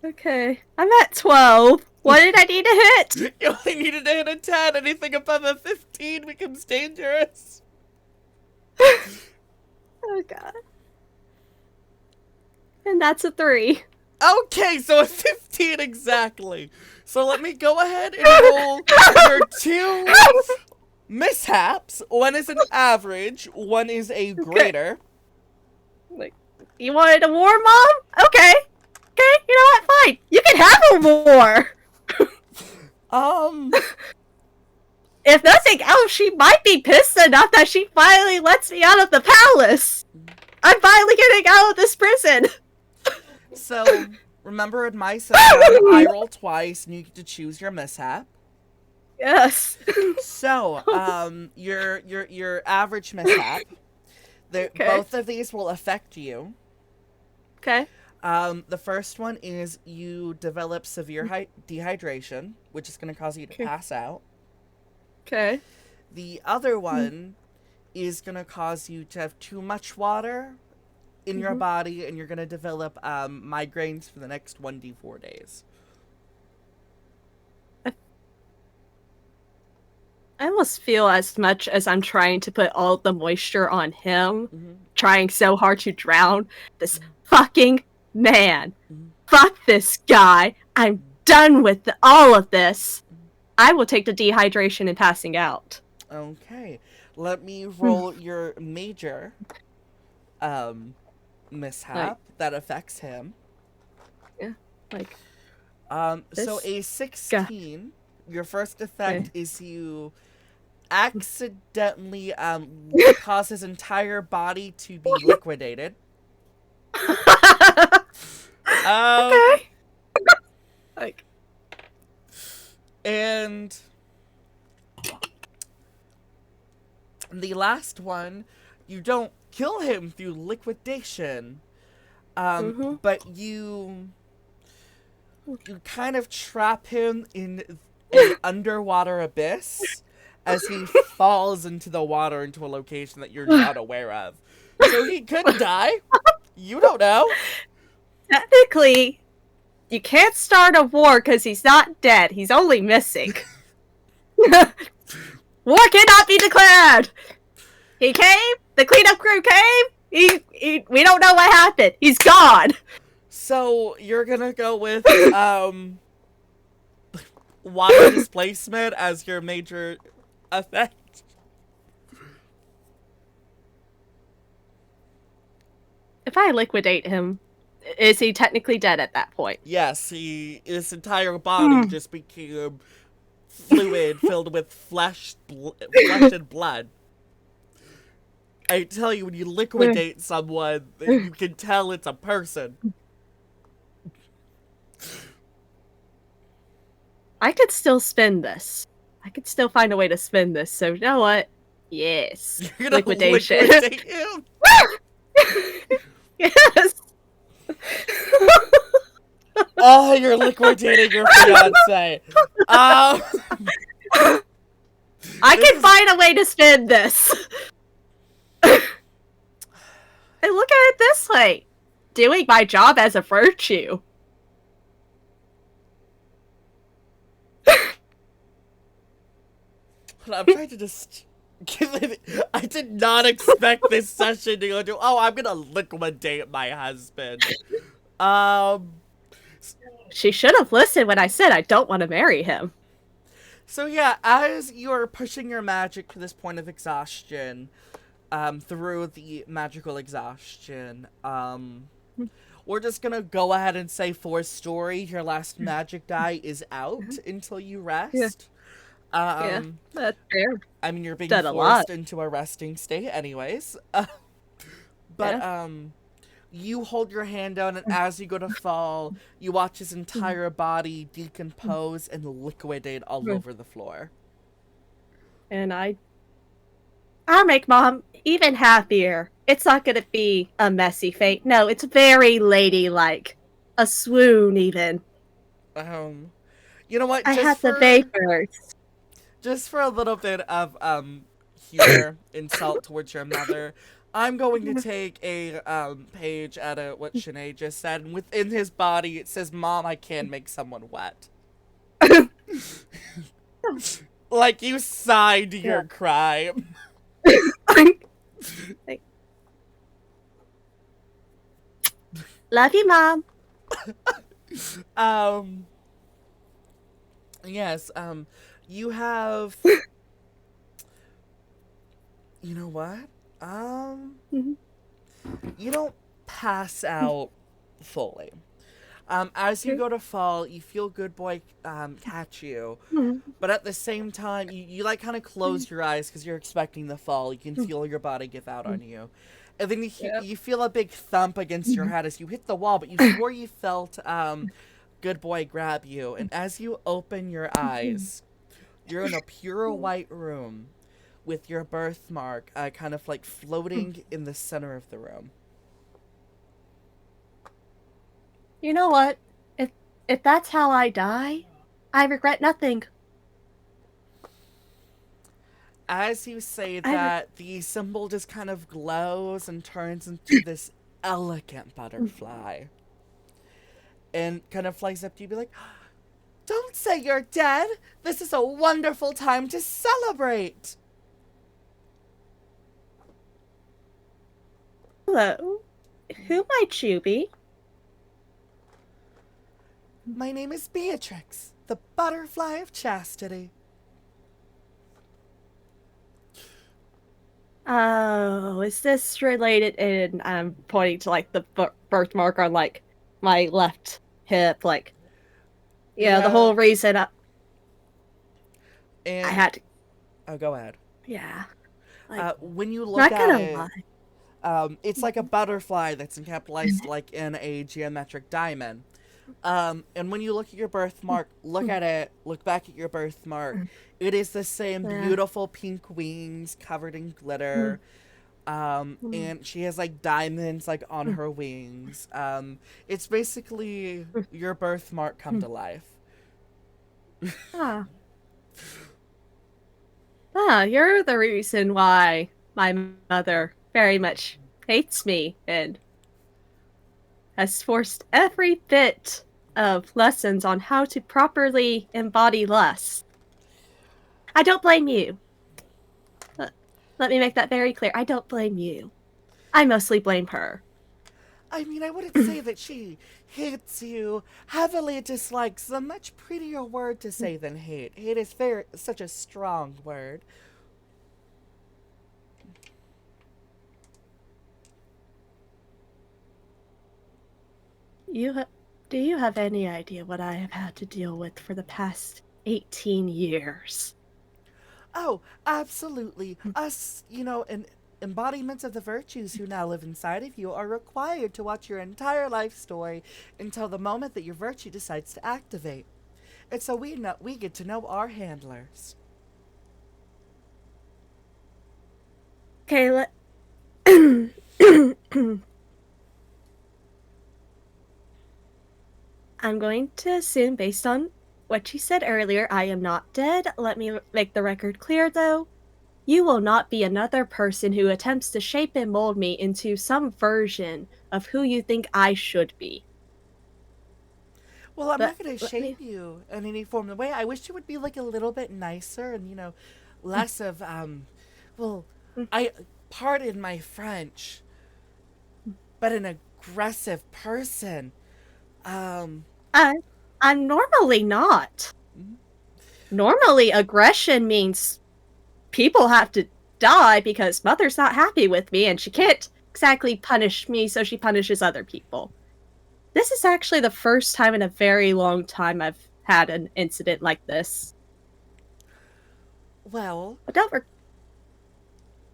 Okay. I'm at 12. What did I need to hit? You only needed to hit a 10. Anything above a 15 becomes dangerous. Oh, God. And that's a 3. Okay, so a 15 exactly. So let me go ahead and roll your 2 mishaps. One is an average, one is a greater. Like, you wanted a war, Mom? Okay. Okay, you know what? Fine. You can have a war. If nothing else, she might be pissed enough that she finally lets me out of the palace. I'm finally getting out of this prison. So, remember in my system, I roll twice and you get to choose your mishap. Yes. So, your average mishap, both of these will affect you. Okay. The first one is you develop severe dehydration, which is going to cause you to pass out. Okay. The other one is going to cause you to have too much water in your body, and you're going to develop migraines for the next 1d4 days. I almost feel as much as I'm trying to put all the moisture on him, trying so hard to drown this fucking man. Mhm. Fuck this guy. I'm done with all of this. I will take the dehydration and passing out. Okay. Let me roll your major Like, mishap that affects him. yeah, like So this a guy. 16, your first effect is you accidentally cause his entire body to be liquidated. Um, Okay. Like, and the last one, you don't kill him through liquidation, mm-hmm. but you kind of trap him in an underwater abyss as he falls into the water into a location that you're not aware of. So he could die. You don't know. Technically, you can't start a war because he's not dead. He's only missing. War cannot be declared. He came. The cleanup crew came. We don't know what happened. He's gone. So you're gonna go with water displacement as your major effect. If I liquidate him, is he technically dead at that point? Yes, his entire body just became fluid filled with flesh and blood. I tell you, when you liquidate someone, you can tell it's a person. I could still spin this. I could still find a way to spin this. So you know what? Yes, You're gonna liquidation. liquidate him. Yes. Oh, you're liquidating your fiance. I can find a way to spin this. And look at it this way. Doing my job as a virtue. I'm trying to just give it. I did not expect this session to go to. Oh, I'm gonna liquidate my husband. She should have listened when I said I don't want to marry him. So yeah, as you're pushing your magic to this point of exhaustion, through the magical exhaustion, we're just gonna go ahead and say for story, your last magic die is out until you rest. Yeah. Yeah, that's fair. I mean, you're being Done a lot. forced into a resting state anyways. But you hold your hand down, and as you go to fall, you watch his entire body decompose and liquidate all over the floor. And I'll make Mom even happier. It's not gonna be a messy fate. No, it's very ladylike. A swoon, even. You know what? I had the vapors. Just for a little bit of humor, insult towards your mother, I'm going to take a page out of what Shanae just said, and within his body it says, "Mom, I can make someone wet." Like you signed your crime. Love you, Mom. Yes, you have. You know what? You don't pass out fully. As you go to fall, you feel Good Boy catch you, but at the same time, you like kind of close your eyes because you're expecting the fall. You can feel your body give out on you, and then you feel a big thump against your head as you hit the wall. But you swore you felt Good Boy grab you, and as you open your eyes, you're in a pure white room with your birthmark kind of like floating in the center of the room. You know what? If that's how I die, I regret nothing. As you say that, the symbol just kind of glows and turns into this elegant butterfly. And kind of flies up to you, be like, "Don't say you're dead! This is a wonderful time to celebrate!" Hello. Who might you be? My name is Beatrix, the butterfly of chastity. Oh, is this related? And I'm pointing to like the birthmark on like my left hip. Like, yeah, the Yeah, whole reason I and had to. oh, go ahead. Yeah, like, When you look not at gonna it, lie. it's like a butterfly that's encapsulated like in a geometric diamond. And when you look at your birthmark, look at it, look back at your birthmark. It is the same Yeah. beautiful pink wings covered in glitter. And she has like diamonds like on her wings. It's basically your birthmark come to life. Ah, you're the reason why my mother very much hates me and has forced every bit of lessons on how to properly embody lust. I don't blame you. Let, let me make that very clear. I don't blame you. I mostly blame her. I mean, I wouldn't say that she hates you. Heavily dislikes a much prettier word to say than hate. Hate is such a strong word. Do you have any idea what I have had to deal with for the past 18 years? Oh, absolutely. Us, an embodiments of the virtues who now live inside of you are required to watch your entire life story until the moment that your virtue decides to activate. And so we get to know our handlers. Okay, I'm going to assume, based on what you said earlier, I am not dead. Let me make the record clear, though. You will not be another person who attempts to shape and mold me into some version of who you think I should be. Well, I'm But not going to let shape me. you in any form of way. I wish you would be like a little bit nicer and, less of, well, I, pardon my French, but an aggressive person. Um, I, I'm normally not. Normally, aggression means people have to die because Mother's not happy with me and she can't exactly punish me, so she punishes other people. This is actually the first time in a very long time I've had an incident like this. well, But don't worry.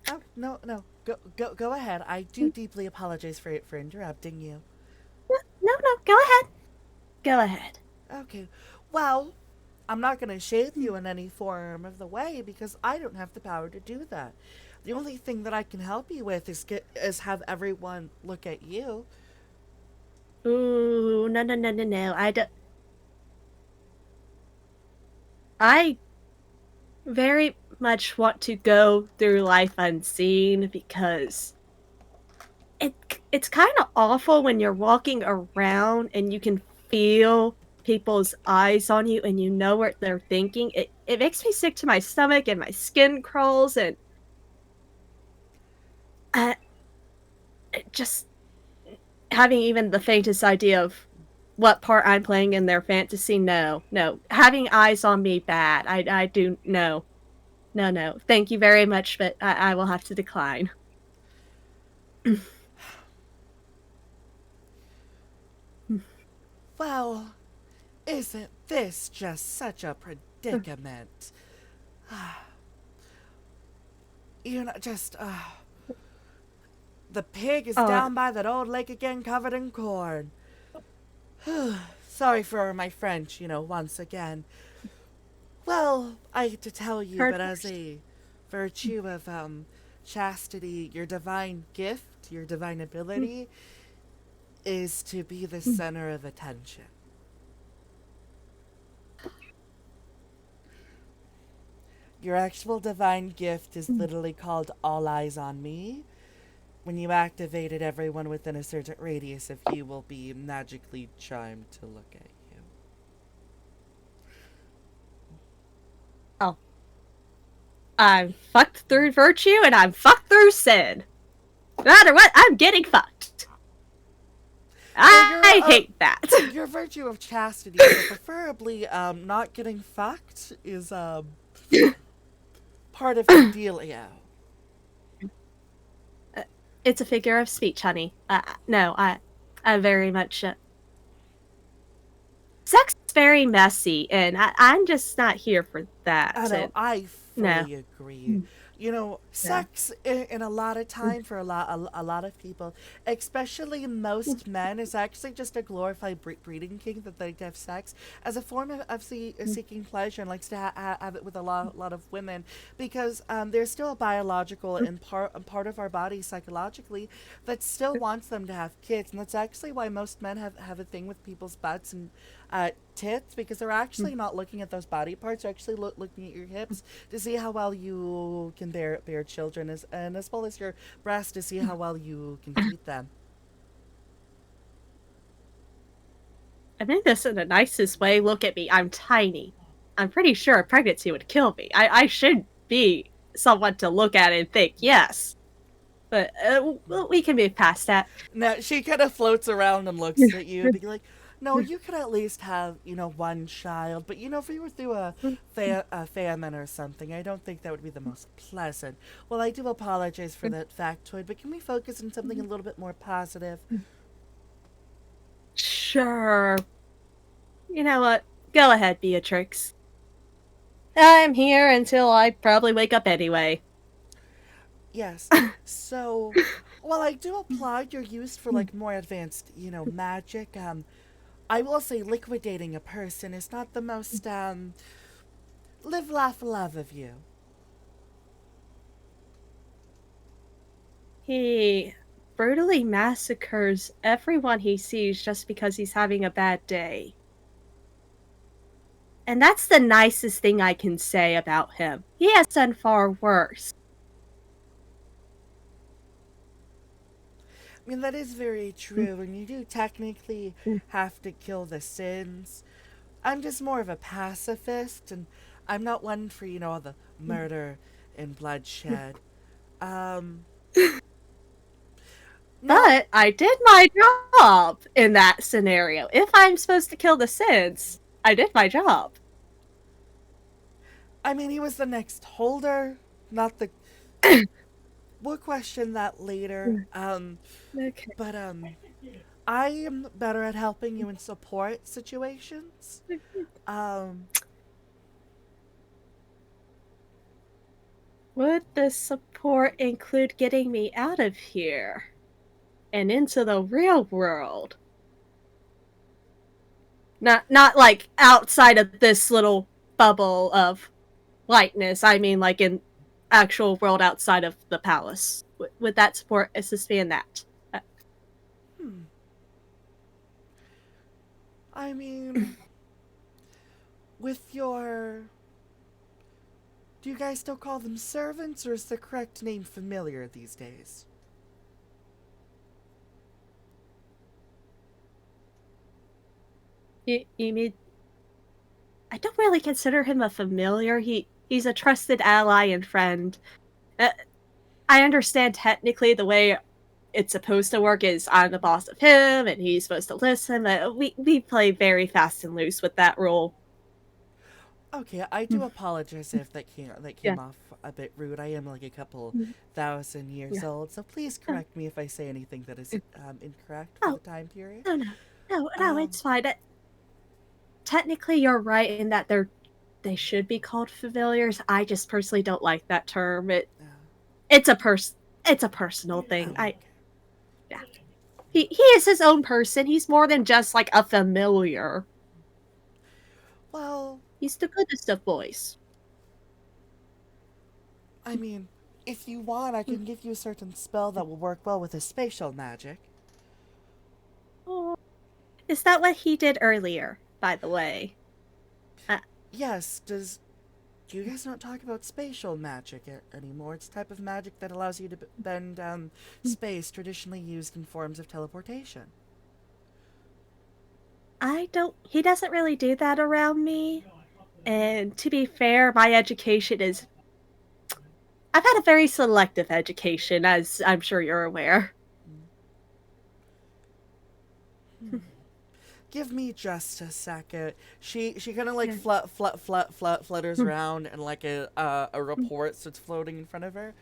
oh, no, no. Go ahead. I do deeply apologize for interrupting you. No, go ahead. Go ahead. Okay. Well, I'm not going to shame you in any form of the way because I don't have the power to do that. The only thing that I can help you with is have everyone look at you. Ooh, no. I don't. I very much want to go through life unseen because it it's kind of awful when you're walking around and you can feel people's eyes on you and you know what they're thinking. It makes me sick to my stomach and my skin crawls and uh, just having even the faintest idea of what part I'm playing in their fantasy. No, having eyes on me bad. I do no. Thank you very much, but I will have to decline. Well, isn't this just such a predicament? Just, the pig is Oh, down by that old lake again covered in corn. Sorry for my French, once again. Well, I hate to tell you, heard but as worse. a virtue of chastity, your divine gift, your divine ability, is to be the center of attention. Your actual divine gift is literally called All Eyes on Me. When you activate it, everyone within a certain radius of you will be magically charmed to look at you. I'm fucked through virtue and I'm fucked through sin. No matter what, I'm getting fucked. Well, I hate that. your virtue of chastity, so preferably not getting fucked is part of the dealio. It's a figure of speech, honey. No, I very much. Sex is very messy, and I'm just not here for I that. know, And I no, fully agree. You know, yeah. sex in a lot of time for a lot of people, especially most men, is actually just a glorified breeding king that they like to have sex as a form of seeking pleasure and likes to have it with lot of women because there's still a biological and part of our body psychologically that still wants them to have kids, and that's actually why most men have a thing with people's butts and tits because they're actually not looking at those body parts. They're actually looking at your hips to see how well you can bear children, and as well as your breasts to see how well you can feed them. I mean this in the nicest way. Look at me. I'm tiny. I'm pretty sure a pregnancy would kill me. I should be someone to look at and think, yes. But we can move past that. Now she kind of floats around and looks at you, be like, "No, you could at least have one child, but if you were through a famine or something, I don't think that would be the most pleasant." Well, I do apologize for that factoid, but can we focus on something a little bit more positive? Sure. You know what? Go ahead, Beatrix. I'm here until I probably wake up anyway. Yes. So, while I do applaud your use for like more advanced, magic, I will say liquidating a person is not the most live, laugh, love of you. He brutally massacres everyone he sees just because he's having a bad day. And that's the nicest thing I can say about him. He has done far worse. I mean, that is very true, and you do technically have to kill the sins. I'm just more of a pacifist, and I'm not one for, all the murder and bloodshed. Um, now, But I did my job in that scenario. If I'm supposed to kill the sins, I did my job. I mean, he was the next holder, not the. We'll question that later. Okay. But I am better at helping you in support situations. Um, Would the support include getting me out of here and into the real world? Not like outside of this little bubble of lightness. I mean like in actual world outside of the palace. Would that support assist me in that? Uh, hmm. I mean, with your. Do you guys still call them servants, or is the correct name familiar these days? you mean I don't really consider him a familiar. He's a trusted ally and friend. Uh, I understand technically the way it's supposed to work is I'm the boss of him and he's supposed to listen. But we play very fast and loose with that rule. Okay, I do apologize if that came Yeah. off a bit rude. I am like a couple thousand years Yeah. old, so please Oh, correct me if I say anything that is incorrect for the oh time period. no, no, no, no, Um, it's fine. Technically, you're right in that they should be called familiars. I just personally don't like that term. uh, It's a it's a personal thing. oh, Yeah. He is his own person. He's more than just like a familiar. well, He's the goodest of boys. I mean, if you want, I can give you a certain spell that will work well with his spatial magic. Oh, is that what he did earlier? By the way, uh, Yes, do you guys not talk about spatial magic anymore? It's a type of magic that allows you to bend space traditionally used in forms of teleportation. I don't. He doesn't really do that around me. And to be fair, my education is I've had a very selective education, as I'm sure you're aware. Give me just a second. She kind of like Yeah. flutters Hmm. around, and like a report starts floating in front of her.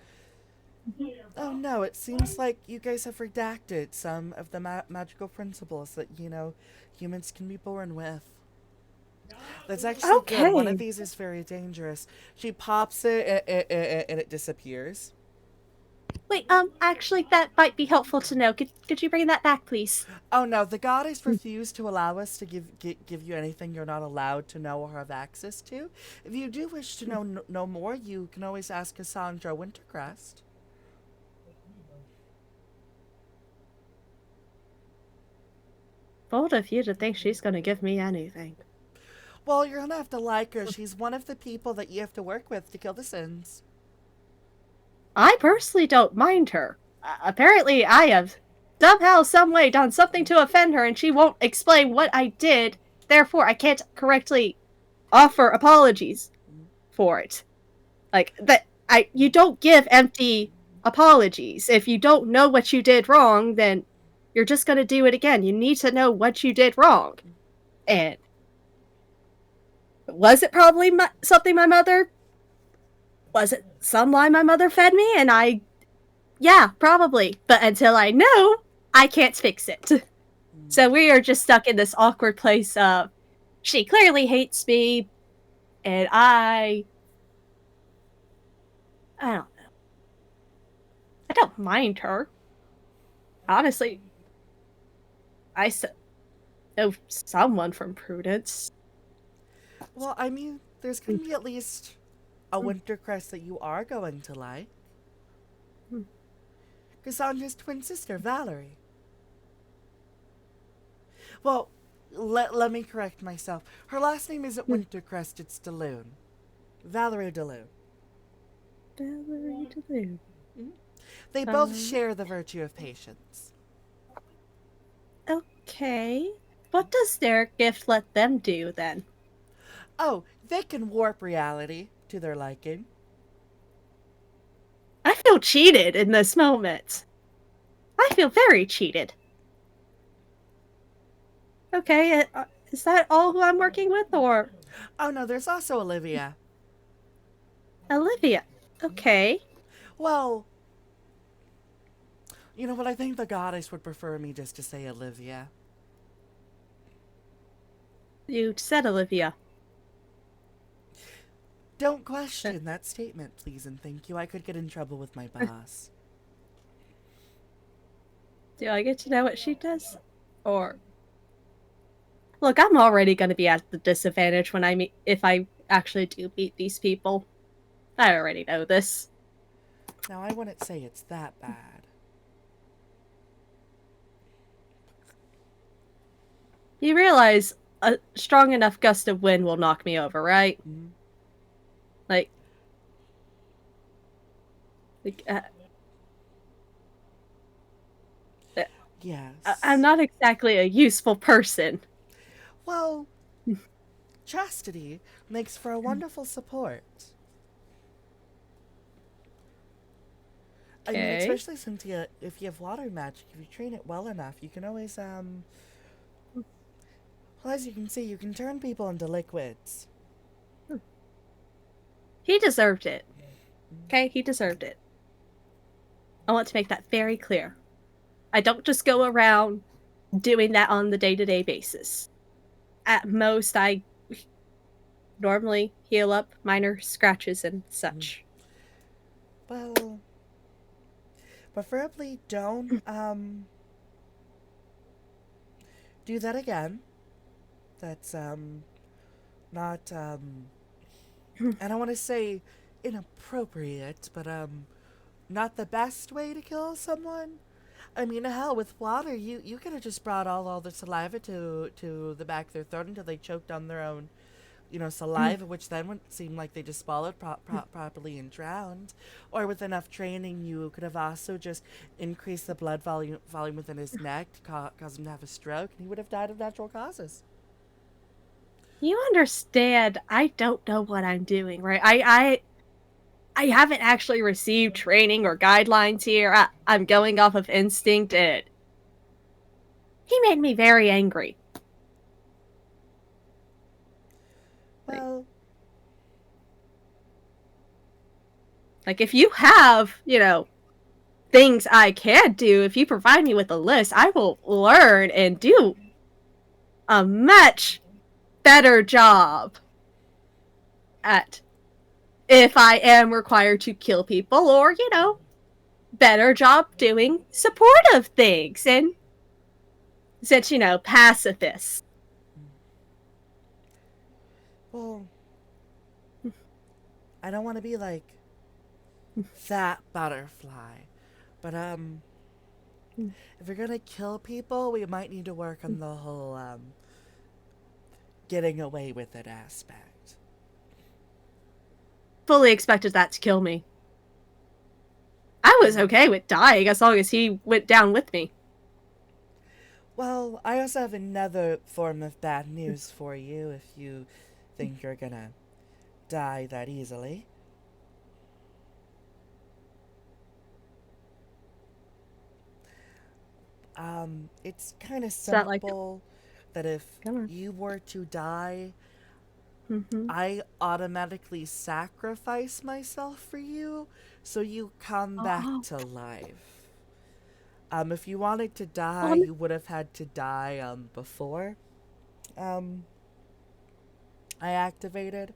Oh no, it seems like you guys have redacted some of the magical principles that, humans can be born with. That's actually good. One of Okay. these is very dangerous. She pops it, and it disappears. Wait, actually, that might be helpful to know. Could you bring that back, please? Oh no, the goddess refused to allow us to give you anything you're not allowed to know or have access to. If you do wish to know more, you can always ask Cassandra Wintercrest. Bold of you to think she's gonna give me anything. Well, you're gonna have to like her. She's one of the people that you have to work with to kill the sins. I personally don't mind her. Apparently, I have somehow, someway done something to offend her, and she won't explain what I did. Therefore, I can't correctly offer apologies for it. Like that, you don't give empty apologies. If you don't know what you did wrong, then you're just gonna do it again. You need to know what you did wrong. And was it probably something my mother? Was it some lie my mother fed me? And yeah, probably. But until I know, I can't fix it. So we are just stuck in this awkward place of she clearly hates me, and I don't know. I don't mind her. Honestly, I know someone from Prudence. Well, I mean, there's gonna be at least a Wintercrest that you are going to like. Cassandra's twin sister, Valerie. Well, let me correct myself. Her last name isn't Wintercrest, it's DeLune. Valerie DeLune. Valerie DeLune. They both share the virtue of patience. Okay. What does their gift let them do then? Oh, they can warp reality to their liking. I feel cheated in this moment. I feel very cheated. Okay, is that all who I'm working with, or Oh no, there's also Olivia. Olivia? Okay. Well, you know what? I think the goddess would prefer me just to say Olivia. You said Olivia. Don't question that statement, please and thank you. I could get in trouble with my boss. Do I get to know what she does? Or look, I'm already going to be at the disadvantage when I meet if I actually do meet these people. I already know this. Now, I wouldn't say it's that bad. You realize a strong enough gust of wind will knock me over, right? Mm-hmm. Like, like I'm Yes. not exactly a useful person. Well, chastity makes for a wonderful support. I mean, Okay. especially since if you have water magic, if you train it well enough, you can always, well, as you can see, you can turn people into liquids. He deserved it. Okay, he deserved it. I want to make that very clear. I don't just go around doing that on the day-to-day basis. At most, I normally heal up minor scratches and such. Well, preferably don't, do that again. That's, not, I don't want to say inappropriate, but, not the best way to kill someone. I mean, hell, with water, you could have just brought all the saliva to the back of their throat until they choked on their own, saliva, which then would seem like they just swallowed properly and drowned. Or with enough training, you could have also just increased the blood volume within his neck to cause him to have a stroke, and he would have died of natural causes. You understand, I don't know what I'm doing, right? I haven't actually received training or guidelines here. I'm going off of instinct, and he made me very angry. Like, Well, like if you have, things I can do, if you provide me with a list, I will learn and do a much better job at if I am required to kill people or, better job doing supportive things and such, pacifists. well, I don't want to be like that butterfly, but if you're gonna kill people, we might need to work on the whole getting away with it aspect. Fully expected that to kill me. I was okay with dying as long as he went down with me. Well, I also have another form of bad news for you if you think you're gonna die that easily. It's kind of Is that like, simple that if come on. you were to die, Mm-hmm. I automatically sacrifice myself for you, so you come back Oh, to life. If you wanted to die, oh, you would have had to die before um I activated.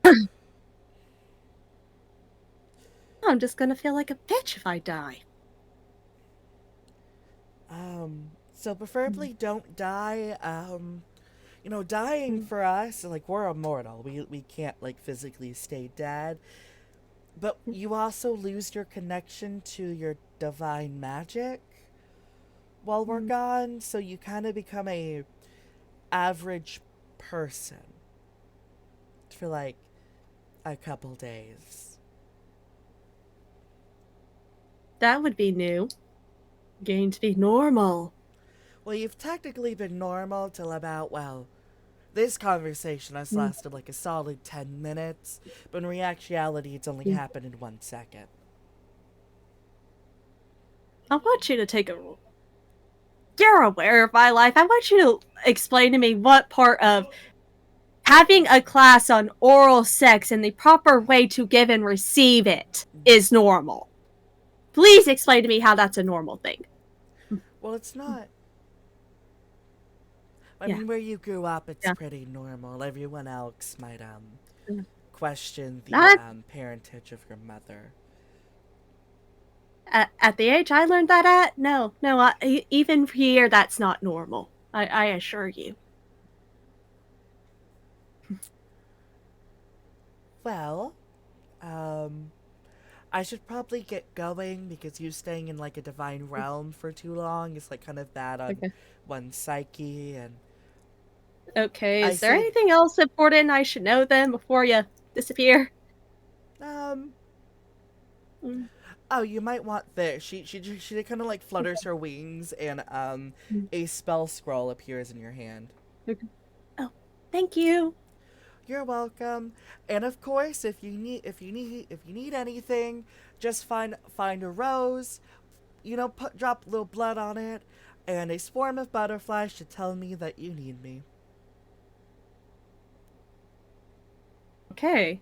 I'm just gonna feel like a bitch if I die. So preferably don't die. Dying for us, like we're immortal. We can't like physically stay dead. But you also lose your connection to your divine magic while we're gone, so you kind of become a average person for like a couple days. That would be new. Getting to be normal. Well, you've technically been normal till about, well, this conversation has lasted like a solid 10 minutes, but in reality, it's only happened in 1 second. I want you to take a. You're aware of my life. I want you to explain to me what part of having a class on oral sex and the proper way to give and receive it is normal. Please explain to me how that's a normal thing. Well, it's not. I Yeah. mean, where you grew up, it's Yeah. pretty normal. Everyone else might, question the, Not parentage of your mother. at the age I learned that at. No, no. Even here, that's not normal. I assure you. Well, um, I should probably get going because you staying in like a divine realm for too long is like kind of bad on Okay. one's psyche. And Okay. I Is there say, anything else important I should know then before you disappear? um, Mm, oh, you might want this. She kind of like flutters her wings, and mm, a spell scroll appears in your hand. okay. Oh, thank you. You're welcome. And of course, if you need anything, just find a rose. Drop a little blood on it, and a swarm of butterflies should tell me that you need me. Okay.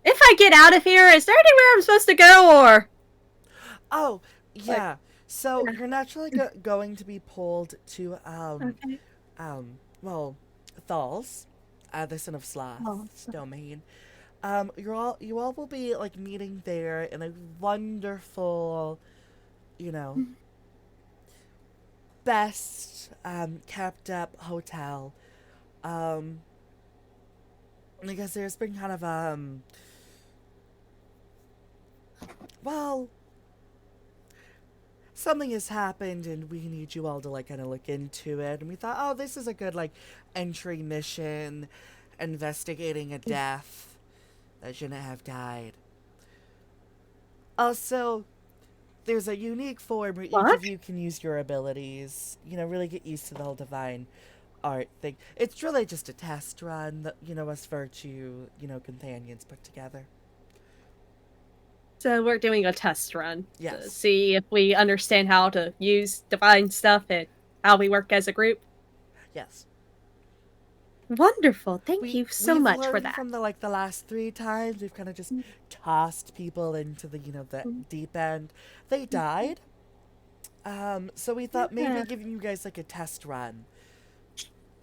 If I get out of here, is there anywhere I'm supposed to go or Oh, like? yeah. So Yeah. you're naturally going to be pulled to Okay. well, Thal's, the son of Oh, Sloth's domain. You all will be like meeting there in a wonderful, you know, best kept up hotel. Um, because there's been kind of well, something has happened and we need you all to like kind of look into it. And we thought, oh, this is a good like entry mission, investigating a death that shouldn't have died. Also, there's a unique form where each what? of you can use your abilities. Really get used to the whole divine art thing. It's really just a test run that us virtue companions put together. So we're doing a test run to Yes. see if we understand how to use divine stuff and how we work as a group. Yes. Wonderful. Thank you so We've much for learned that. from the last 3 times we've kind of just tossed people into the deep end. They died. So we thought maybe Yeah. giving you guys like a test run,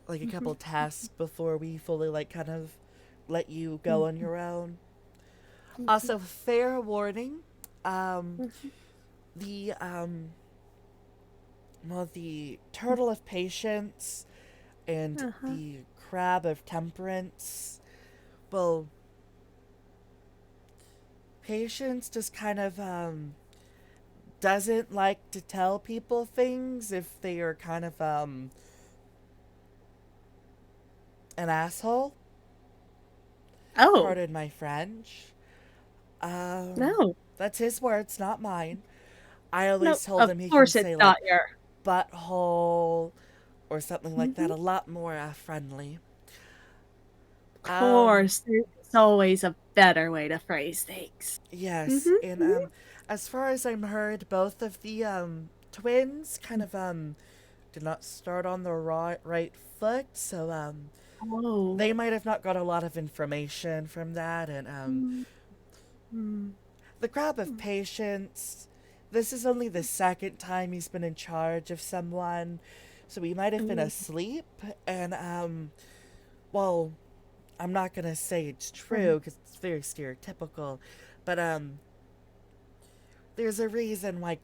like a couple tests before we fully like kind of let you go on your own. Also, fair warning, um, the the turtle of patience and Uh-huh. the crab of temperance. Well, patience just kind of doesn't like to tell people things if they are kind of an asshole. Oh, Pardon my French. no. That's his words, not mine. I No, always told of him he can course it's say like not your. butthole or something like that, Mhm. a lot more friendly. Of Um, course, there's always a better way to phrase things. yes, Mhm. and Mhm. as far as I'm heard, both of the twins kind of did not start on the right foot, so Oh. they might have not got a lot of information from that, and Mm, mm, the crab of mm, patience. This is only the second time he's been in charge of someone, so he might have been mm, asleep, and well, I'm not gonna say it's mm. true because it's very stereotypical, but there's a reason why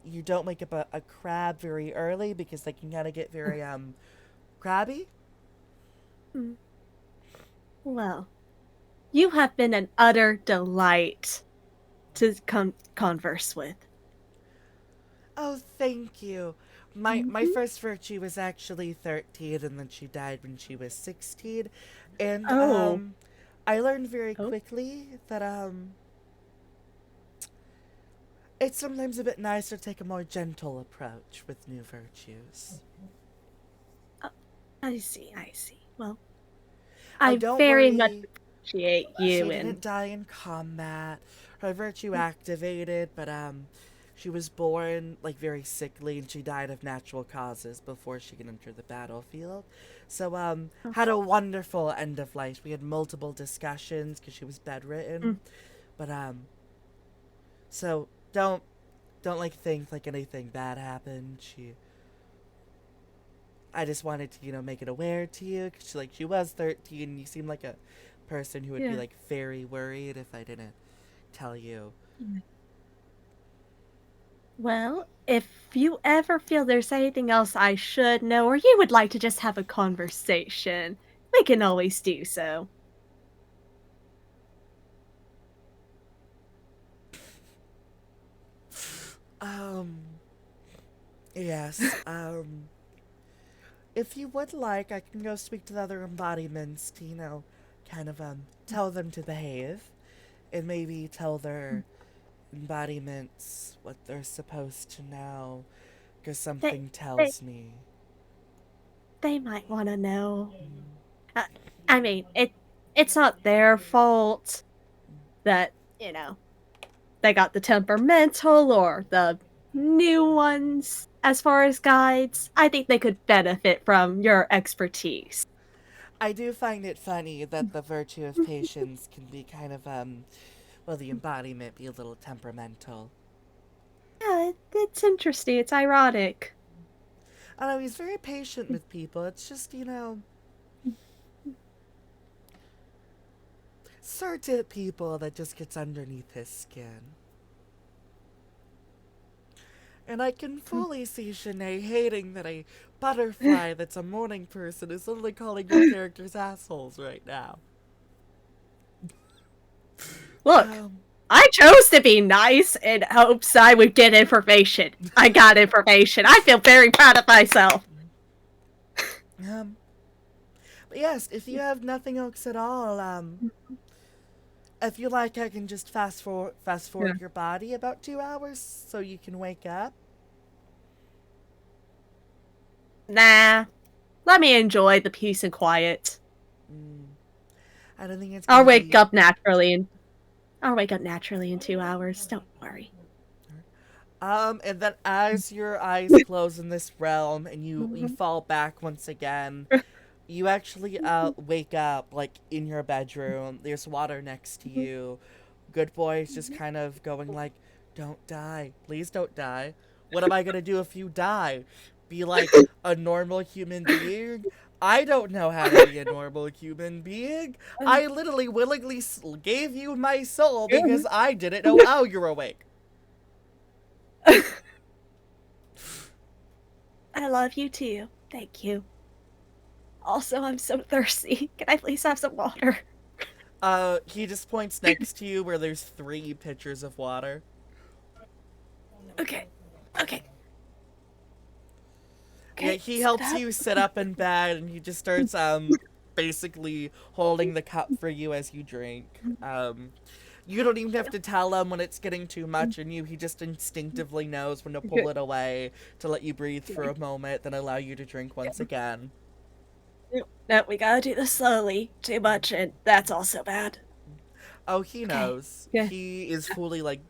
you don't wake up a crab very early because they can kind of get very crabby. Mm. Well, you have been an utter delight to converse with. Oh, thank you. My Mhm. first virtue was actually 13, and then she died when she was 16, and Oh. I learned very Oh. quickly that it's sometimes a bit nicer to take a more gentle approach with new virtues. Oh, I see, I see. Well, Oh, I don't very much worry. appreciate you She and didn't die in combat. Her virtue activated, but she was born like very sickly, and she died of natural causes before she could enter the battlefield. So had a wonderful end of life. We had multiple discussions because she was bedridden, mm, but so don't like think like anything bad happened. I just wanted to make it aware to you because she was 13. You seem like a person who would be yeah. like very worried if I didn't tell you. Mm. Well, if you ever feel there's anything else I should know or you would like to just have a conversation, we can always do so. Um, yes. If you would like, I can go speak to the other embodiments to, kind of tell them to behave, and maybe tell Mm. their embodiments what they're supposed to know, because They something they tells me. they might want to know. Uh, I mean, it's not their fault that, you know, they got the temperamental or the new ones as far as guides. I think they could benefit from your expertise. I do find it funny that the virtue of patience can be kind of well, the embodiment be a little temperamental. Yeah, it's interesting. It's ironic. I know he's very patient with people. It's just, certain people that just gets underneath his skin. And I can fully see Shanae hating that a butterfly that's a morning person is only calling your characters assholes right now. Look, Um, I chose to be nice in hopes I would get information. I got information. I feel very proud of myself. um, but yes, if you have nothing else at all, if you like, I can just fast Yeah. forward your body about 2 hours so you can wake up. Nah, let me enjoy the peace and quiet. Mm, I don't think it's I'll gonna wake be. up naturally and I'll wake up naturally in 2 hours. Don't worry. And then as your eyes close in this realm and you fall back once again, you actually wake up like in your bedroom. There's water next to you. Good boy is just kind of going like, "Don't die, please don't die. What am I gonna do if you die? Be like a normal human being? I don't know how to be a normal human being. I literally willingly gave you my soul because I didn't know how you're awake." I love you too. Thank you. Also, I'm so thirsty. Can I please have some water? He just points next to you where there's 3 pitchers of water. Okay. Okay. Yeah, Okay. he Sit helps up. you sit up in bed and he just starts basically holding the cup for you as you drink. You don't even have to tell him when it's getting too much in you. He just instinctively knows when to pull it away to let you breathe for a moment, then allow you to drink once again. No, we gotta do this slowly. Too much, and that's also bad. Oh, he Okay. knows. Yeah. He is fully like,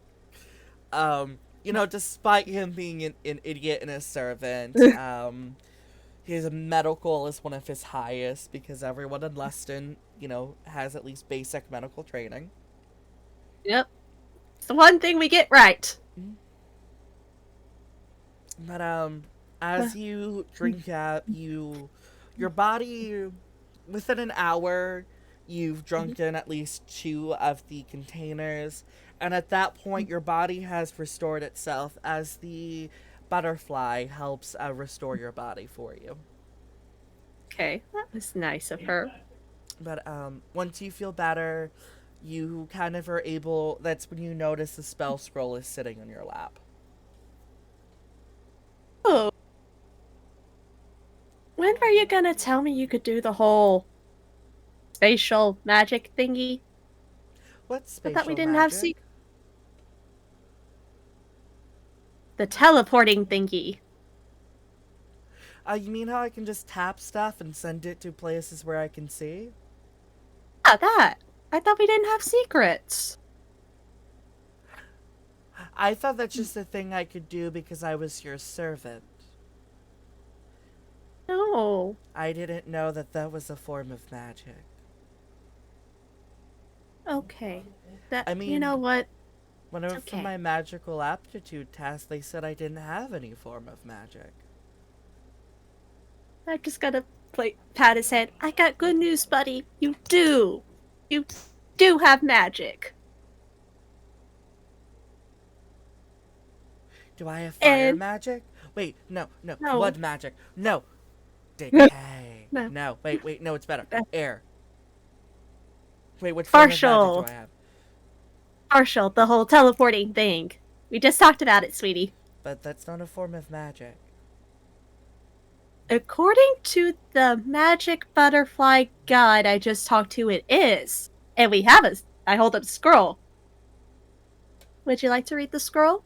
despite him being an idiot and a servant, his medical is one of his highest because everyone in Luston, has at least basic medical training. Yep. It's the one thing we get right. But as you drink up, your body, within an hour, you've drunken at least 2 of the containers, and at that point, your body has restored itself as the butterfly helps restore your body for you. Okay, that was nice of her. But once you feel better, you kind of are able. That's when you notice the spell scroll is sitting on your lap. Oh, when were you gonna tell me you could do the whole spatial magic thingy? What's I thought we spatial didn't have magic? the teleporting thingy. You mean how I can just tap stuff and send it to places where I can see? Yeah, that. I thought we didn't have secrets. I thought that's just a thing I could do because I was your servant. No. I didn't know that that was a form of magic. Okay. That, I you know mean, what? when I It's went for okay. my magical aptitude test, they said I didn't have any form of magic. I just gotta pat his head. I got good news, buddy. You do. You do have magic. Do I have fire And magic? Wait, no, no. no, Blood magic. No. Decay. no. No, wait, no, it's better. Air. Wait, what form of magic do Partial. I have? Partial. The whole teleporting thing. We just talked about it, sweetie. But that's not a form of magic. According to the magic butterfly guide I just talked to, it is. And we have a. I hold up a scroll. Would you like to read the scroll?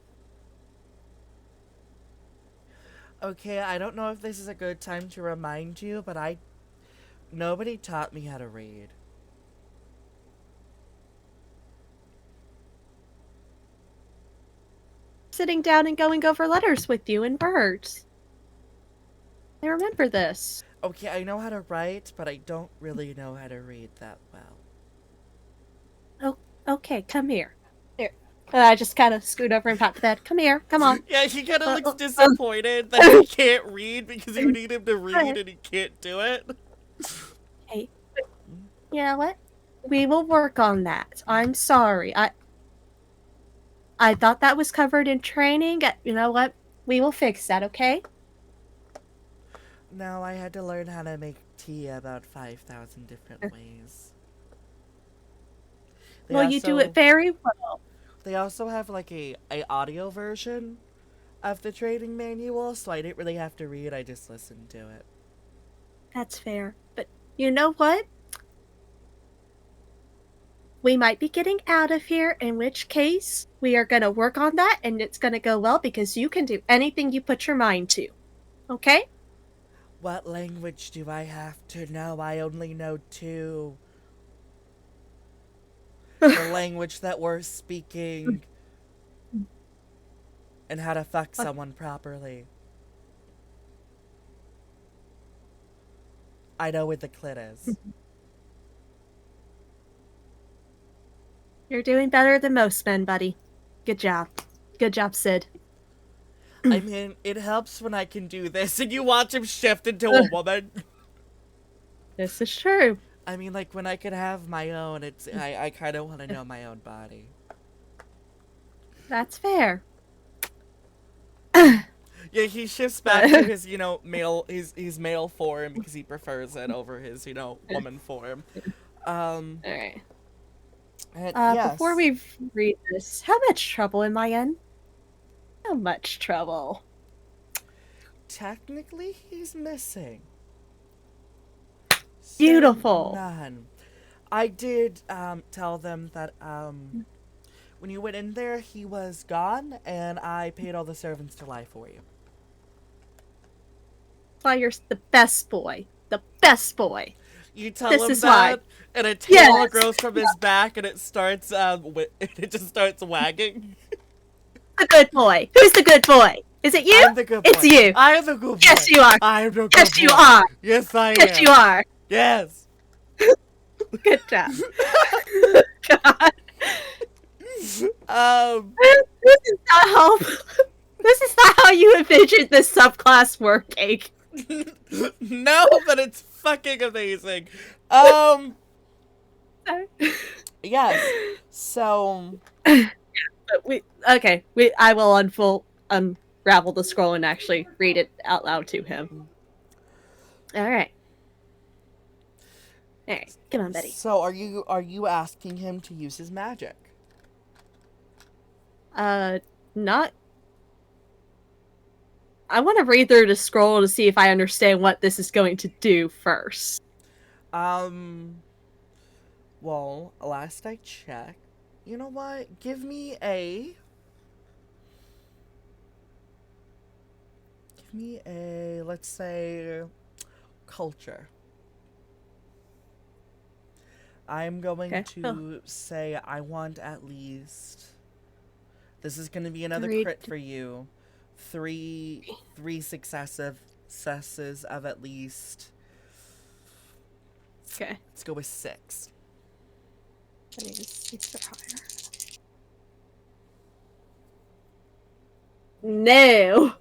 Okay, I don't know if this is a good time to remind you, but nobody taught me how to read. Sitting down and going over letters with you and birds. I remember this. Okay, I know how to write, but I don't really know how to read that well. Oh, okay, come here. Here. I just kind of scoot over and pat the bed. Come here, come on. Yeah, he kind of looks Uh, disappointed that he can't read because you need him to read and he can't do it. Hey, you know what? We will work on that. I'm sorry. I thought that was covered in training. You know what? We will fix that, okay? No, I had to learn how to make tea about 5,000 different ways. They Well, you do it also very well. they also have like a audio version of the training manual, so I didn't really have to read, I just listened to it. That's fair. But you know what? We might be getting out of here, in which case we are going to work on that and it's going to go well because you can do anything you put your mind to. Okay? What language do I have to know? I only know 2. the language that we're speaking, and how to fuck What? someone properly. I know what the clit is. You're doing better than most men, buddy. Good job. Good job, Sid. I mean, it helps when I can do this and you watch him shift into a woman. This is true. I mean, like, when I could have my own, I kind of want to know my own body. That's fair. Yeah, he shifts back to his, his male form because he prefers it over his, woman form. Um, Alright. and Before yes, we read this, how much trouble am I in? How much trouble? technically he's missing. So, Beautiful. none. I did, tell them that, when you went in there, he was gone, and I paid all the servants to lie for you. Why, you're the best boy. The best boy. You tell This him is why. that, and a tail Yes! grows from his back, and it starts, it just starts wagging. The good boy. Who's the good boy? Is it you? I'm the good boy. It's you. I am the good boy. Yes, you are. I am the good Yes, boy. you are. Yes, I am. Yes, you are. Yes. Good job. God. This is not how. This is not how you envisioned this subclass working. No, but it's fucking amazing. Yes. So, I will unravel the scroll and actually read it out loud to him. Alright. Alright, come on, Betty. So are you asking him to use his magic? Not. I want to read through the scroll to see if I understand what this is going to do first. Well, last I checked, you know what? Give me a, let's say, culture. I'm going Okay. to say I want at least. This is going to be another Three- crit for you. Three successes of at least. Okay. Let's go with 6. I need to see if they're higher. No.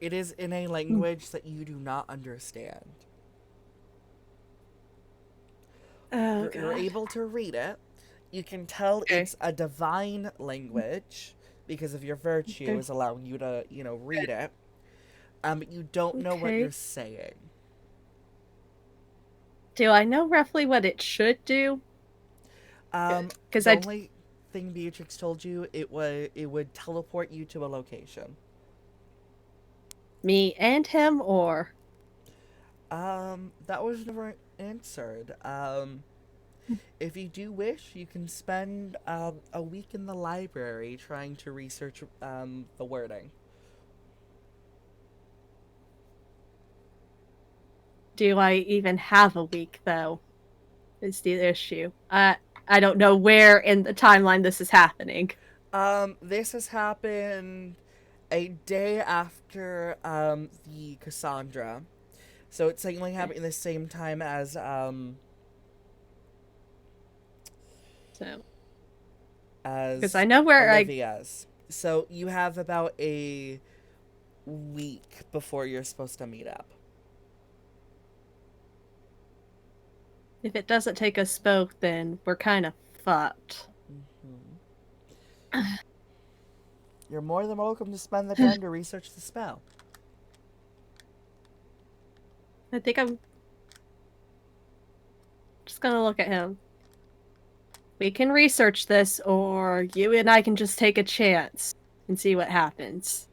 It is in a language that you do not understand. Oh, You're God. able to read it. You can tell Okay. it's a divine language because of your virtue Okay. is allowing you to, read it. But you don't know what Okay. you're saying. Do I know roughly what it should do? Because The only thing Beatrix told you, it would teleport you to a location. me and him, or That was never answered. If you do wish, you can spend a week in the library trying to research the wording. do I even have a week though? Is the issue. I don't know where in the timeline this is happening. This has happened a day after the Cassandra, so it's technically happening the same time as So, as because I know where Olivia's. So you have about a week before you're supposed to meet up. if it doesn't take us both, then we're kind of fucked. You're more than welcome to spend the time to research the spell. I think I'm just gonna look at him. We can research this, or you and I can just take a chance and see what happens.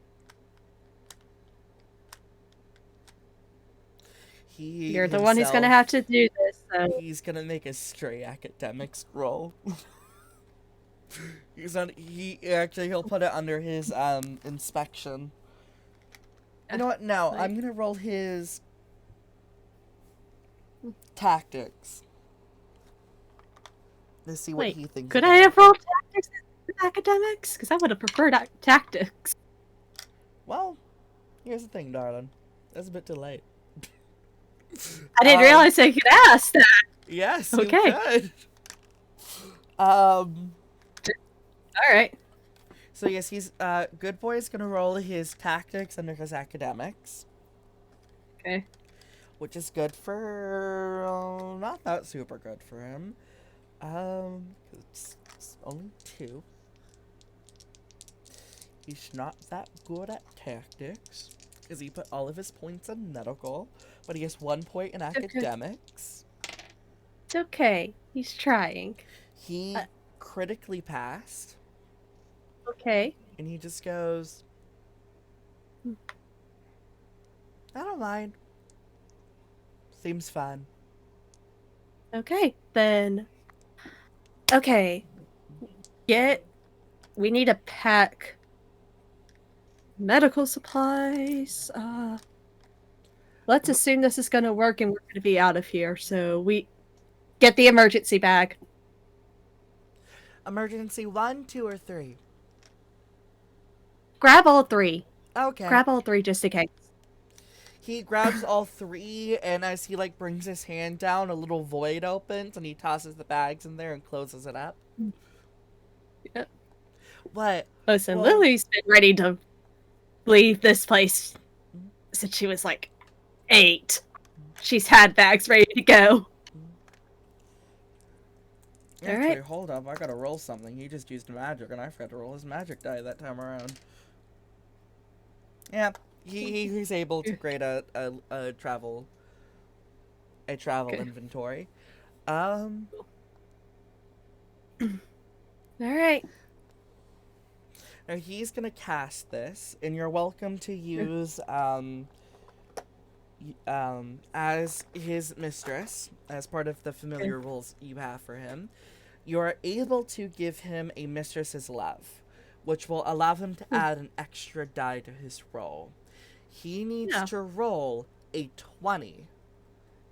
You're the one who's gonna have to do this, so He's gonna make a straight academics roll. He'll put it under his inspection. You know what? No, Like- I'm gonna roll his tactics. to see what Wait, he thinks could I about have it. rolled tactics instead of academics? Because I would have preferred tactics. Well, here's the thing, darling. That's a bit too late. I didn't Um, realize I could ask that. yes, you Okay. could. Um, All right. so yes, he's good boy is gonna roll his tactics under his academics, Okay. which is good for not that super good for him. 'Cause it's only 2. He's not that good at tactics because he put all of his points in medical, but he has 1 point in Okay. academics. It's okay. He's trying. He critically passed, Okay. and he just goes, I don't mind. Seems fun. Okay. Then. Okay. We need to pack medical supplies. Let's assume this is going to work and we're going to be out of here. So we get the emergency bag. Emergency 1, 2, or 3? Grab all 3. Okay. Grab all 3 just in case. He grabs all 3, and as he like brings his hand down, a little void opens, and he tosses the bags in there and closes it up. Yep. What? Listen, Well, Lily's been ready to leave this place since she was like 8. She's had bags ready to go. actually, Alright. hold up. I gotta roll something. He just used magic, and I forgot to roll his magic die that time around. Yeah, he's able to create a travel Okay. inventory. Alright. Now he's gonna cast this, and you're welcome to use as his mistress, as part of the familiar rules you have for him. You are able to give him a mistress's love, which will allow him to add an extra die to his roll. He needs Yeah. to roll a 20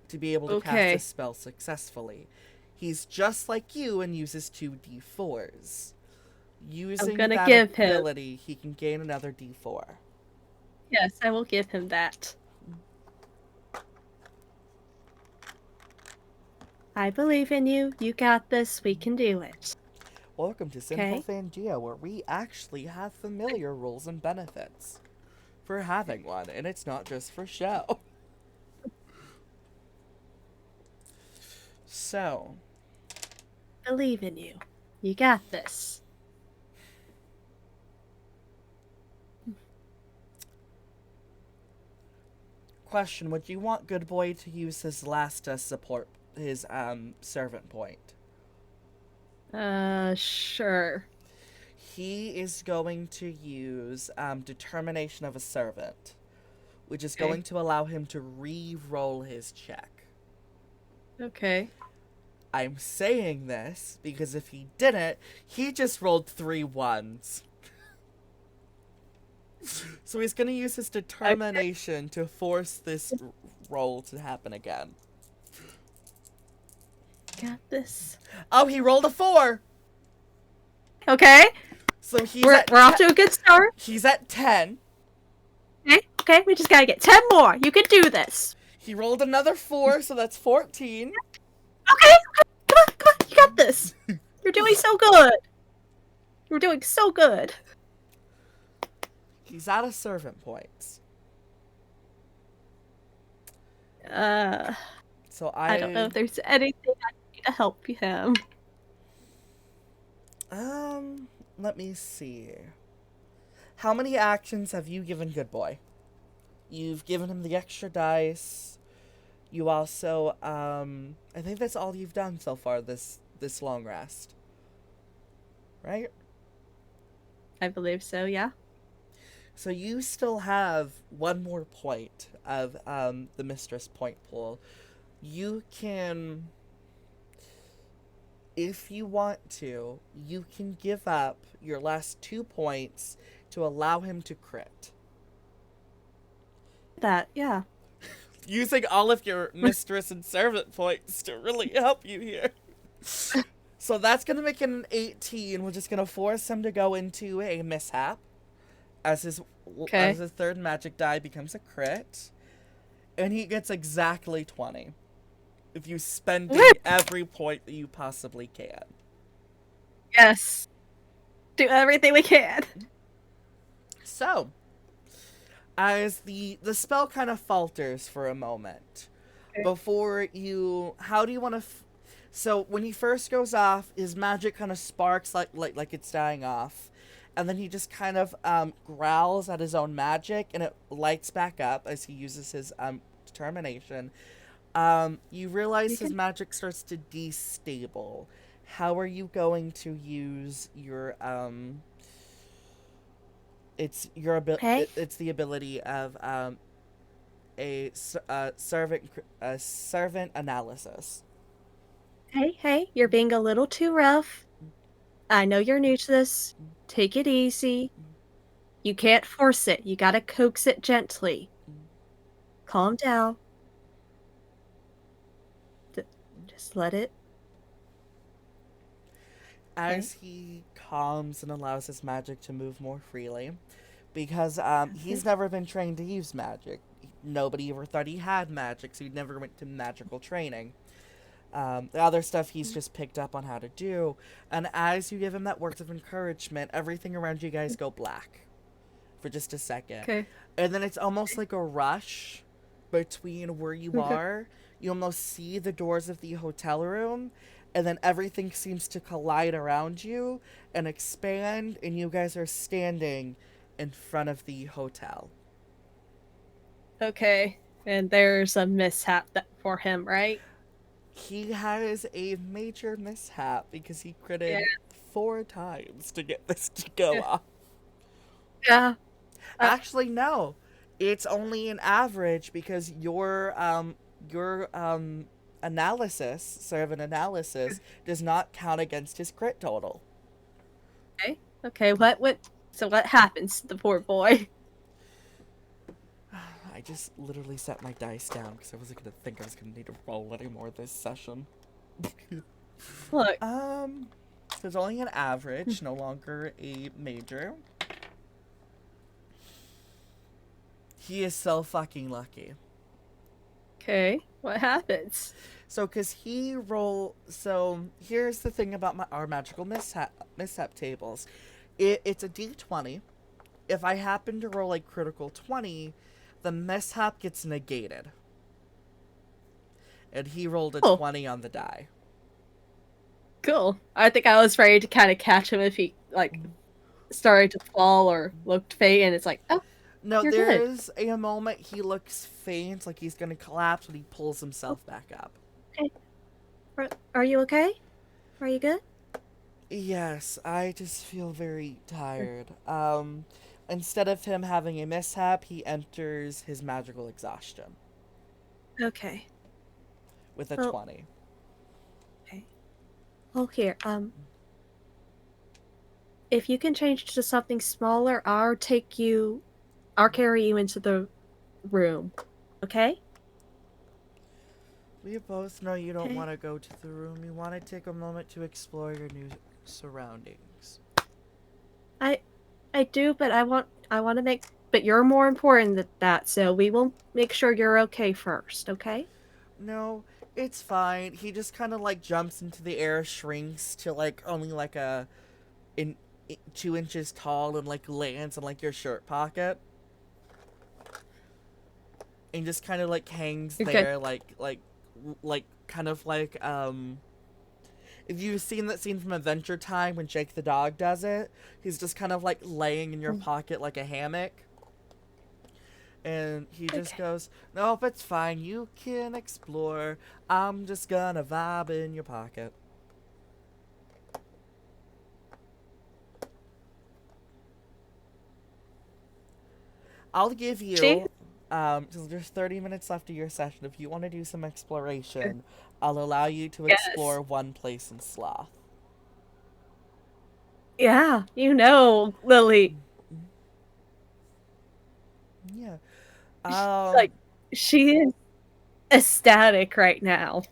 to be able to cast this spell successfully. He's just like you and uses 2d4s. Using gonna that give him- ability, he can gain another d4. Yes, I will give him that. I believe in you. You got this. We can do it. Welcome to Sinful Pangea, where we actually have familiar rules and benefits for having one, and it's not just for show. So, Believe in you. You got this. question, would you want Good Boy to use his last support, his servant point? Sure. He is going to use Determination of a Servant, which is going to allow him to re-roll his check. Okay. I'm saying this because if he didn't, he just rolled 3 1s. So he's going to use his determination to force this roll to happen again. Got this. Oh, he rolled a 4! Okay. So We're off to a good start. He's at 10. Okay, we just gotta get 10 more. You can do this. He rolled another 4, so that's 14. Okay, come on, you got this. You're doing so good. You're doing so good. He's out of servant points. So I don't know if there's anything I can do to help him. Let me see. How many actions have you given Good Boy? You've given him the extra dice. You also, I think that's all you've done so far this long rest. Right? I believe so, yeah. So you still have 1 more point of the mistress point pool. You can, if you want to, you can give up your last 2 points to allow him to crit. That, yeah. Using all of your mistress and servant points to really help you here. So that's gonna make it an 18, which is gonna force him to go into a mishap as his Okay. third magic die becomes a crit, and he gets exactly 20. If you Woo! spending every point that you possibly can. Yes. Do everything we can. So, as the spell kind of falters for a moment Okay. before you, how do you want to so when he first goes off, his magic kind of sparks like it's dying off, and then he just kind of growls at his own magic, and it lights back up as he uses his determination. You realize You his can. magic starts to destable. How are you going to use your Okay. it's the ability of a servant analysis. Hey, hey, you're being a little too rough. I know you're new to this. Take it easy. You can't force it. You gotta coax it gently. Calm down. D- just let it. Okay. As he calms and allows his magic to move more freely, because he's Okay. never been trained to use magic. Nobody ever thought he had magic, so he never went to magical training. The other stuff he's just picked up on how to do. And as you give him that words of encouragement, everything around you guys go black for just a second. Okay. And then it's almost like a rush between where you Okay. are. You almost see the doors of the hotel room, and then everything seems to collide around you and expand, and you guys are standing in front of the hotel. Okay. And there's a mishap for him, right? He has a major mishap because he Yeah. critted 4 times to get this to go Yeah. off. Yeah. Actually, no. It's only an average because your analysis, servant analysis, does not count against his crit total. Okay. Okay. What? So what happens to the poor boy? I just literally set my dice down because I wasn't gonna think I was gonna need to roll anymore this session. Look. um, it's only an average, no longer a major. He is so fucking lucky. Okay. What happens? So, cause he roll. So here's the thing about our magical mishap tables. It's a D20. If I happen to roll a critical 20, the mishap gets negated. And he rolled a Oh, 20 on the die. cool. I think I was ready to kind of catch him if he like started to fall or looked faint, and it's like, oh, No, you're there good. is a moment he looks faint, like he's gonna collapse, but he pulls Oh, himself back up. okay. Are you okay? Are you good? Yes, I just feel very tired. Instead of him having a mishap, he enters his magical exhaustion Okay. with a Well, 20. okay. Oh, here. If you can change to something smaller, I'll carry you into the room. Okay? We both know you don't Okay. want to go to the room. You want to take a moment to explore your new surroundings. I I do, but I want to make but you're more important than that, so we will make sure you're okay first, okay? No, it's fine. He just kind of like jumps into the air, shrinks to like only like in 2 inches tall, and like lands in like your shirt pocket, and just kind of like hangs You're good. there, like kind of like if you've seen that scene from Adventure Time when Jake the dog does it, he's just kind of like laying in your Mm, pocket like a hammock. And he just okay. goes, "Nope, it's fine. You can explore. I'm just gonna vibe in your pocket." I'll give She you, so there's 30 minutes left of your session. If you want to do some uh, exploration, I'll allow you to yes. explore one place in Sloth. Yeah, you know, Lily. Yeah. Like Um, she is ecstatic right now.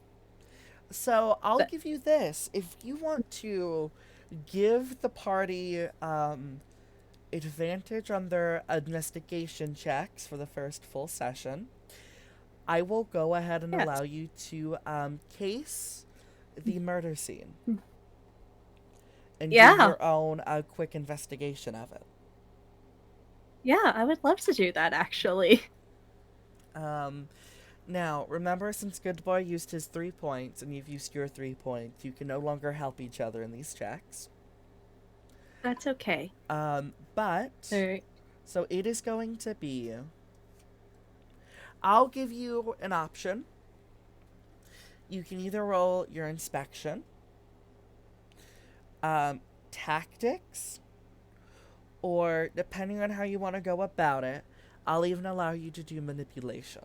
So I'll But give you this. If you want to give the party advantage on their investigation checks for the first full session, I will go ahead and yes. allow you to case the murder scene and do Yeah. your own quick investigation of it. Yeah, I would love to do that actually. Um, Now, remember, since Good Boy used his 3 points and you've used your 3 points, you can no longer help each other in these checks. That's okay. But, Alright. so it is going to be. I'll give you an option. You can either roll your inspection, um, tactics, or depending on how you want to go about it, I'll even allow you to do manipulation.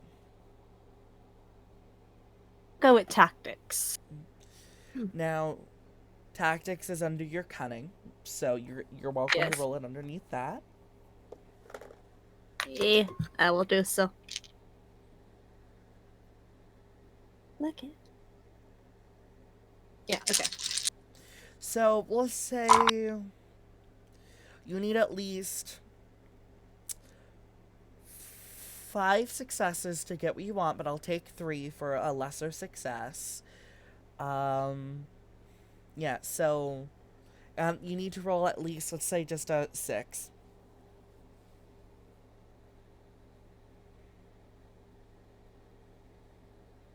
Go with tactics. Now, tactics is under your cunning, so you're welcome to Yes. roll it underneath that. Yeah, I will do so. Look it. Yeah, okay. So we'll say you need at least 5 successes to get what you want, but I'll take 3 for a lesser success. Um, yeah, so you need to roll at least, let's say, just a 6.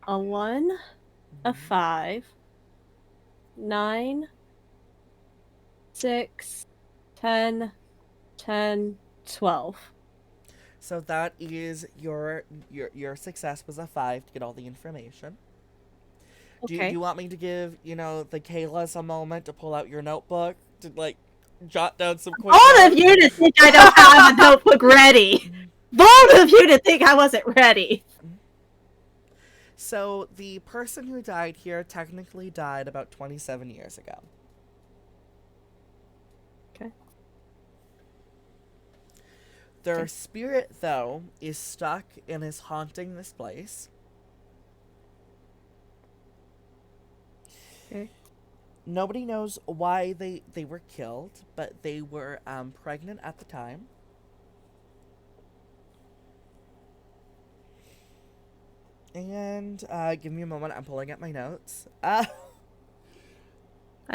A 1, a Mm-hmm. 5, 9, 6, 10, 10, 12. So that is your success was a 5 to get all the information. Do Okay. you want me to give the Kayla's a moment to pull out your notebook to like jot down some quick Bold of notes? you to think I don't have a notebook ready! Bold of you to think I wasn't ready! So the person who died here technically died about 27 years ago. Okay. Their Okay. spirit, though, is stuck and is haunting this place. Okay. Nobody knows why they were killed, but they were pregnant at the time. And give me a moment, I'm pulling up my notes. I'm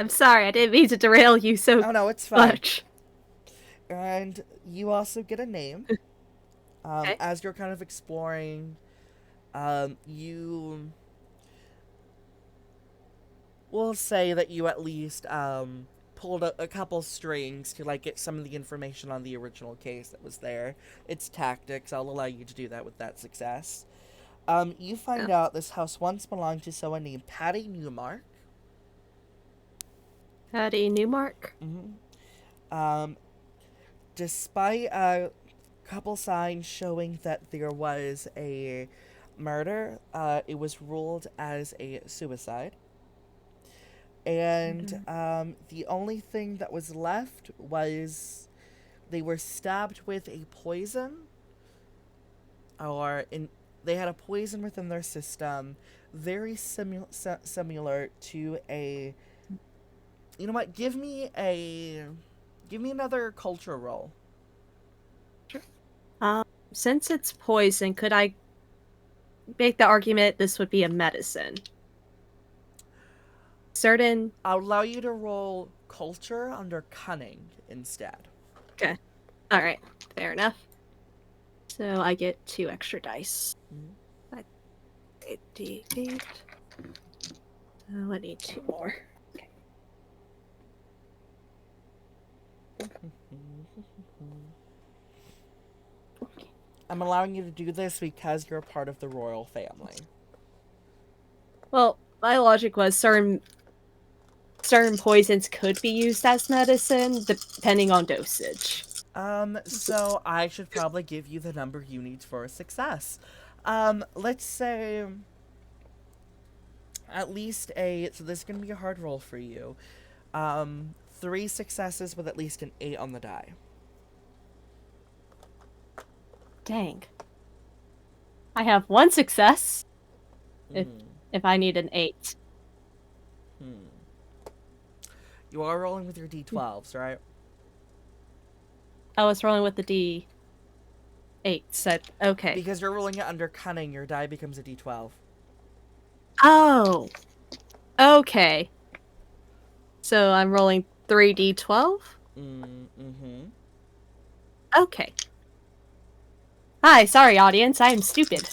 sorry, I didn't mean to derail you so Oh no, it's fine. much. And you also get a name. Okay. As you're kind of exploring, you will say that you at least pulled a couple strings to like get some of the information on the original case that was there. It's tactics. I'll allow you to do that with that success. You find Oh. out this house once belonged to someone named Patty Newmark. Patty Newmark. Mm-hmm. Despite a couple signs showing that there was a murder, it was ruled as a suicide. And Mhm. the only thing that was left was they were stabbed with a poison, or in they had a poison within their system, very similar to a. You know what? Give me another culture roll. Sure. Since it's poison, could I make the argument this would be a medicine? Certain. I'll allow you to roll culture under cunning instead. Okay. Alright. Fair enough. So I get 2 extra dice. Mhm. 8d8. So I need 2 more. Okay. I'm allowing you to do this because you're a part of the royal family. Well, my logic was certain poisons could be used as medicine, depending on dosage. So I should probably give you the number you need for a success. Let's say at least so this is gonna be a hard roll for you. 3 successes with at least an 8 on the die. Dang. I have 1 success if Mm. if I need an 8. Hmm. You are rolling with your d12s, right? I was rolling with the D8, so okay. Because you're rolling it under cunning, your die becomes a d12. Oh, okay. So I'm rolling 3D12? Mm-hmm. Okay. Hi, sorry, audience, I am stupid.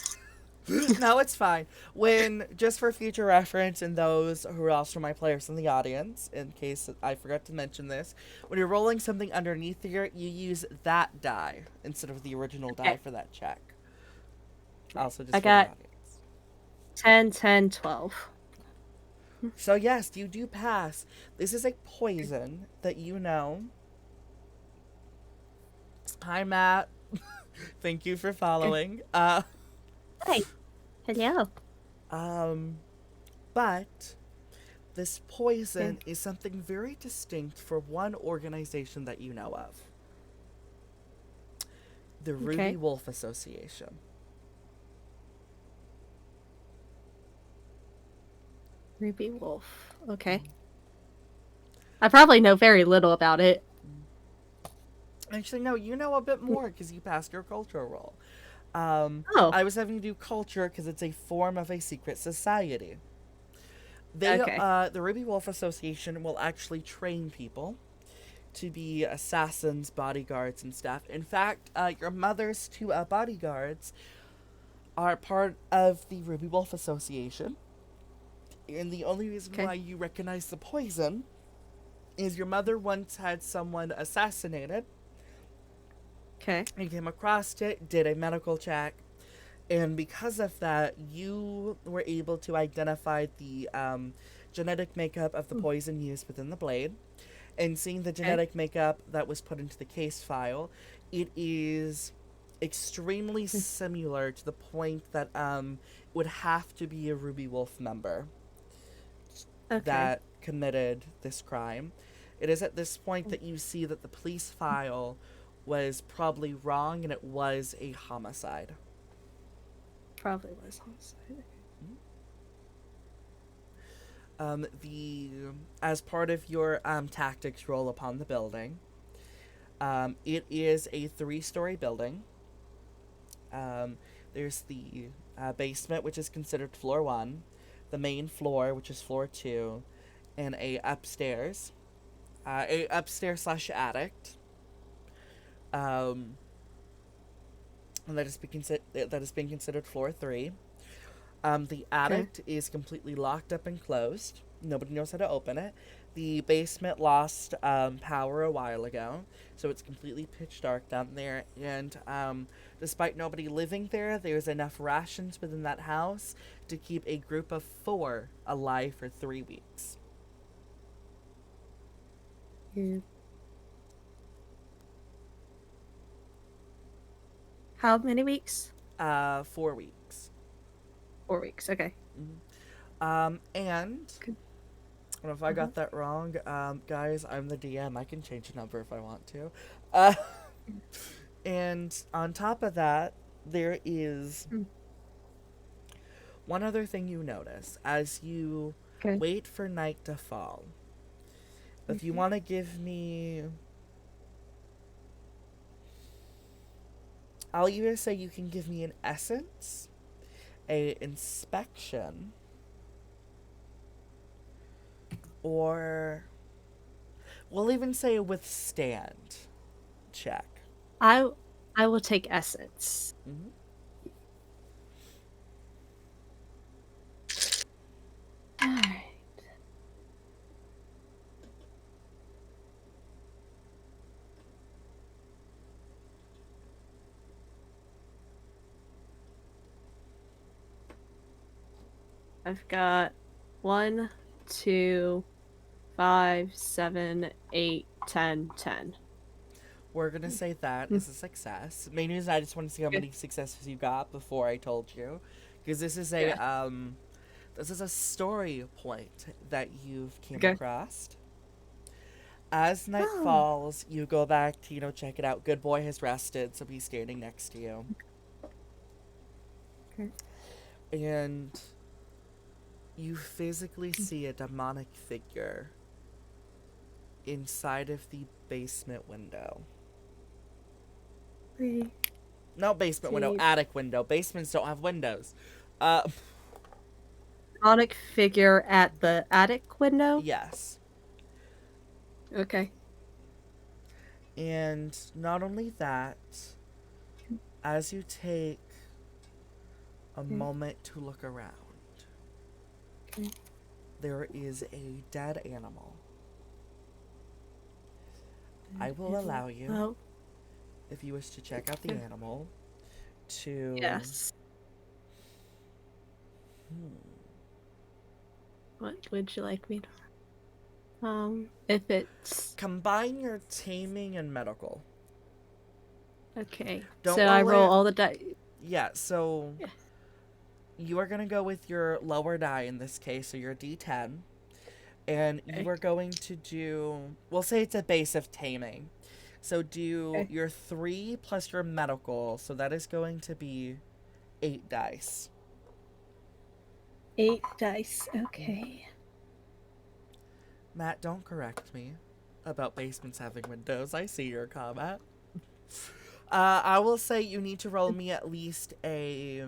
No, it's fine. When, just for future reference, and those who are also my players in the audience, in case I forgot to mention this, when you're rolling something underneath here, you use that die instead of the original die Okay. for that check. Right. Also, I just for the got audience. 10, 10, 12. So, yes, you do pass. This is a poison that you know. Hi, Matt. Thank you for Okay. following. Hi. Hello. Um, but this poison Okay. is something very distinct for one organization that you know of, the Ruby Okay. Wolf Association. Ruby Wolf. Okay. I probably know very little about it. Actually, no, you know a bit more because you passed your culture roll. Oh, I was having to do culture because it's a form of a secret society. okay. The Ruby Wolf Association will actually train people to be assassins, bodyguards, and stuff. In fact, your mother's two bodyguards are part of the Ruby Wolf Association. And the only reason Okay. why you recognize the poison is your mother once had someone assassinated Okay. and came across it, did a medical check, and because of that, you were able to identify the genetic makeup of the poison used within the blade. And seeing the Okay. genetic makeup that was put into the case file, it is extremely similar to the point that would have to be a Ruby Wolf member Okay. that committed this crime. It is at this point that you see that the police file was probably wrong and it was a homicide. Probably was homicide. The As part of your tactics roll upon the building, it is a three-story building. Um, there's the basement, which is considered floor one, the main floor, which is floor two, and a upstairs slash attic. Um, and that is being considered floor three. The Okay. attic is completely locked up and closed. Nobody knows how to open it. The basement lost power a while ago, so it's completely pitch dark down there. And despite nobody living there, there's enough rations within that house to keep a group of four alive for 3 weeks. Mm. How many weeks? 4 weeks. 4 weeks. Okay. And Good. I don't know if I Uh-huh. got that wrong. Guys, I'm the DM. I can change the number if I want to. Uh, and on top of that, there is Mm. one other thing you notice as you Okay. wait for night to fall. If you Okay. want to give me. I'll either say you can give me an essence, a inspection, or we'll even say a withstand check. I I will take essence. Mm-hmm. Alright. I've got 1, 2, 5, 7, 8, 10, 10. We're gonna say that Mm. is a success. Main reason I just want to see how Good. many successes you got before I told you, because Yeah. this is a story point that you've came Okay. across. As night Oh. falls, you go back to check it out. Good boy has rested, so he's standing next to you, Okay. and You physically see a demonic figure inside of the basement window. We No, basement window, see attic window. Basements don't have windows. Uh, demonic figure at the attic window. yes. Okay. And not only that, as you take a Okay. moment to look around, Okay. there is a dead animal. I will allow you, Oh, if you wish to check out the yeah. animal, to Yes. hmm, What would you like me to? If it's combine your taming and medical. okay. Don't So I roll roll it. all the dice. Yeah, so Yeah. you are going to go with your lower die in this case, so your d10. And you Okay. are going to do, we'll say it's a base of taming. So do Okay. your 3 plus your medical, so that is going to be 8 dice. 8 dice. Okay. Matt, don't correct me about basements having windows. I see your comment. I will say you need to roll me at least a.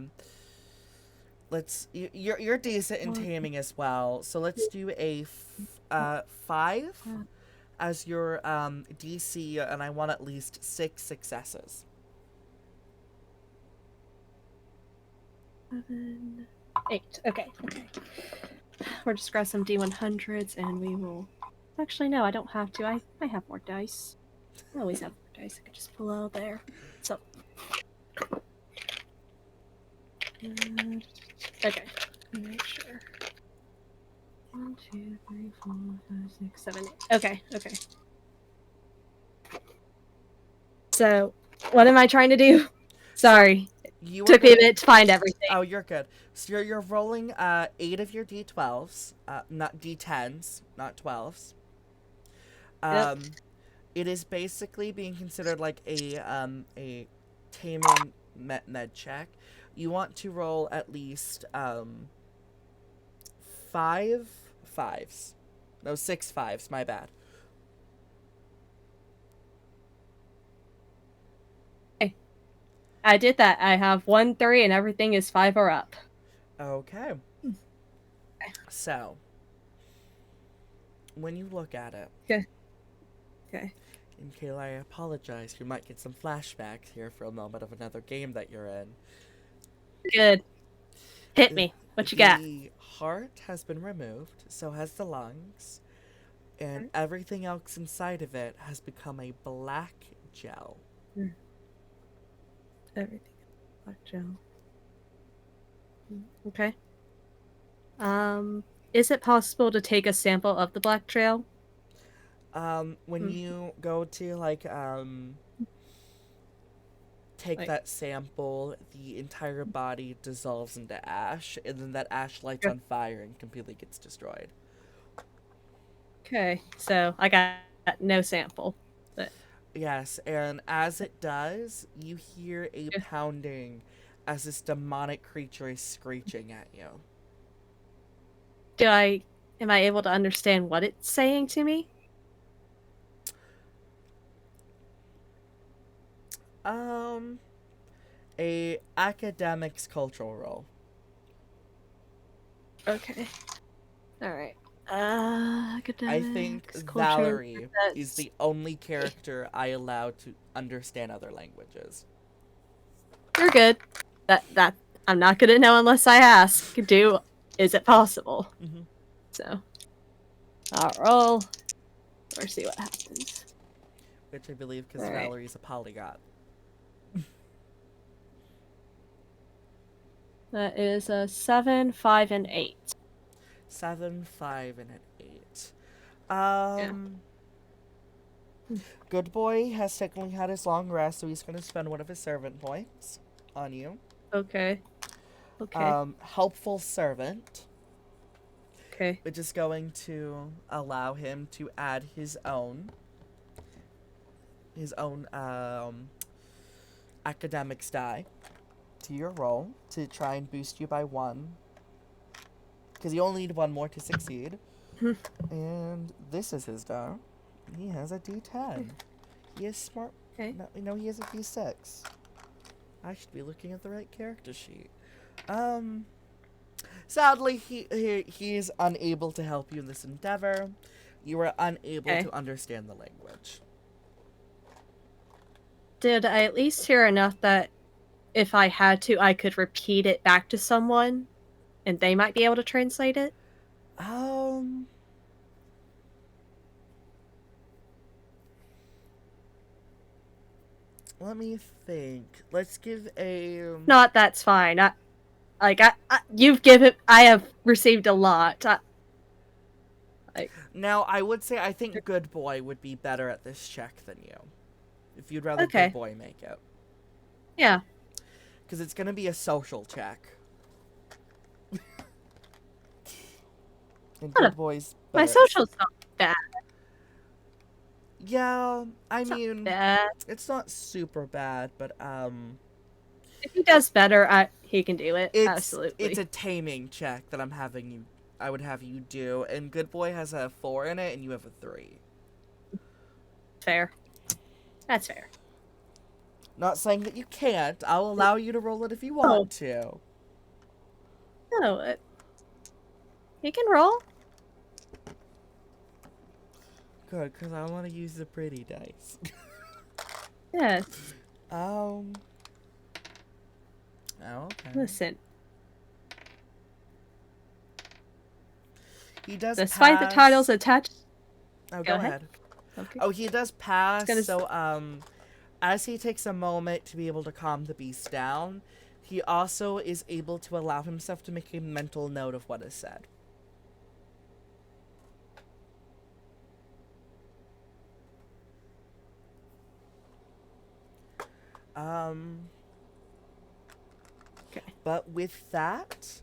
You're decent in One, taming as well, so let's do a 5 as your DC, and I want at least 6 successes. 7, 8. Okay. Okay. We're just grab some D100s and we will. Actually, no, I don't have to. I have more dice. I always have more dice. I could just pull out there. So. Okay. Make sure. 1, 2, 3, 4, 5, 6, 7, 8. Okay. Okay. So, what am I trying to do? So Sorry. you are Took me a going. minute to find everything. Oh, you're good. So you're rolling 8 of your d12s, not d10s, not 12s. Yep. Um, it is basically being considered like a taming med check. You want to roll at least 5 fives. No, 6 fives. My bad. Okay. I did that. I have 1, 3, and everything is 5 or up. Okay. So when you look at it, Okay. Okay. and Kayla, I apologize. You might get some flashbacks here for a moment of another game that you're in. Good. Hit Uh, me. What you got? The heart has been removed, so has the lungs, and everything else inside of it has become a black gel. Everything. Black gel. Okay. Is it possible to take a sample of the black trail? When you go to take Like, that sample, the entire body dissolves into ash, and then that ash lights on fire and completely gets destroyed. okay, so I got no sample. But Yes, and as it does, you hear a pounding as this demonic creature is screeching at you. am I able to understand what it's saying to me? Um, a academics cultural role. Okay. All right. I think Academics, culture. Valerie is That's the only character I allow to understand other languages. you're good. That I'm not gonna know unless I ask. Is it possible? Mm-hmm. So I'll roll or see what happens. Which I believe because All right. Valerie's a polyglot. That is a 7, 5, and 8. 7, 5, and an 8. Yeah. Good boy has technically had his long rest, so he's going to spend one of his servant points on you. Okay. Okay. Helpful servant, Okay. which is going to allow him to add his own academics die to your roll to try and boost you by 1. because you only need one more to succeed. And this is his die. He has a D10. He is smart. Okay. No, he has a D6. I should be looking at the right character sheet. Sadly, he's unable to help you in this endeavor. You are unable Okay. to understand the language. Did I at least hear enough that if I had to, I could repeat it back to someone, and they might be able to translate it? Let me think. Let's give a. Not that's fine. You've given. I have received a lot. Now, I would say I think Good Boy would be better at this check than you. If you'd rather Okay. Good Boy make it. Yeah. Because it's going to be a social check. And Good Boy's better. My social's not bad. Yeah, I mean, Bad. it's not super bad, but If he does better, he can do it. Absolutely. It's a taming check that I would have you do, and Good Boy has a 4 in it, and you have a 3. Fair. That's fair. Not saying that you can't. I'll allow you to roll it if you want to. No, he can roll. Good, because I want to use the pretty dice. Yes. Oh, okay. Listen. He does Despite pass. the titles attached. Oh, go ahead. Okay. Oh, he does pass. Gonna... So, as he takes a moment to be able to calm the beast down, he also is able to allow himself to make a mental note of what is said. Okay. But with that,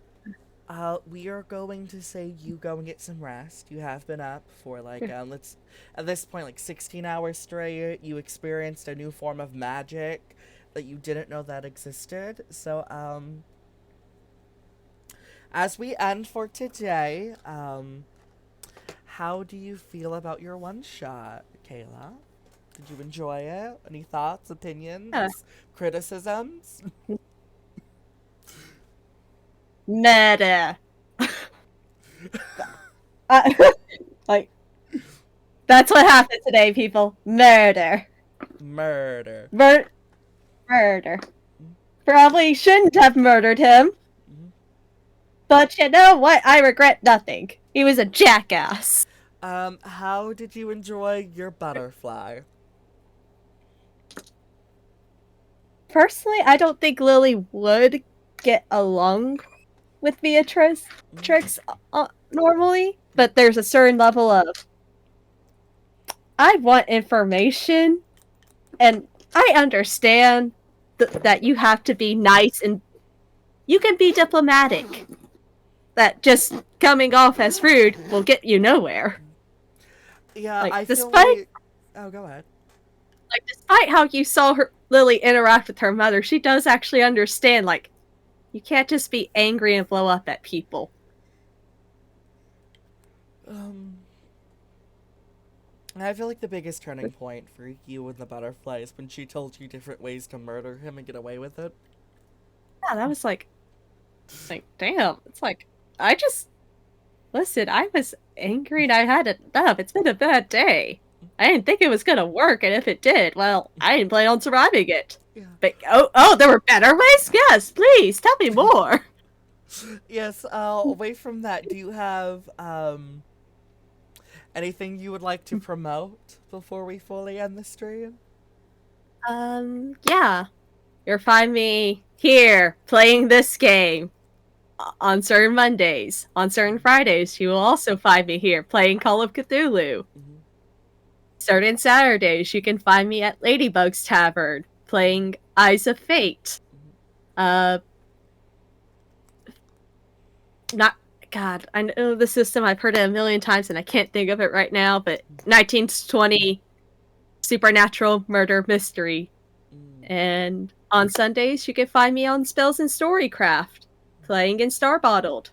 we are going to say you go and get some rest. You have been up for at this point, like 16 hours straight. You experienced a new form of magic that you didn't know that existed. So, as we end for today, how do you feel about your one shot, Kayla? Did you enjoy it? Any thoughts, opinions, criticisms? Meta. That's what happened today, people. Murder. Murder. Murder. Probably shouldn't have murdered him. Mm-hmm. But you know what? I regret nothing. He was a jackass. How did you enjoy your butterfly? Personally, I don't think Lily would get along with Beatrix normally, but there's a certain level of I want information, and I understand that you have to be nice and you can be diplomatic. That just coming off as rude will get you nowhere. Yeah, like, I despite, feel like... Oh, go ahead. Like, despite how you saw Lily interact with her mother, she does actually understand, like, you can't just be angry and blow up at people. I feel like the biggest turning point for you and the butterfly is when she told you different ways to murder him and get away with it. Yeah, that was like, damn. It's like, listen, I was angry and I had enough. It's been a bad day. I didn't think it was gonna work, and if it did, well, I didn't plan on surviving it. Yeah. But there were better ways? Yes, please, tell me more. Yes, away from that, do you have, anything you would like to promote before we fully end the stream? Yeah. You'll find me here, playing this game. On certain Mondays. On certain Fridays, you will also find me here, playing Call of Cthulhu. Mm-hmm. Certain Saturdays, you can find me at Ladybug's Tavern, playing Eyes of Fate. God, I know the system, I've heard it a million times and I can't think of it right now, but 1920 Supernatural Murder Mystery. And on Sundays, you can find me on Spells and Storycraft, playing in Starbottled.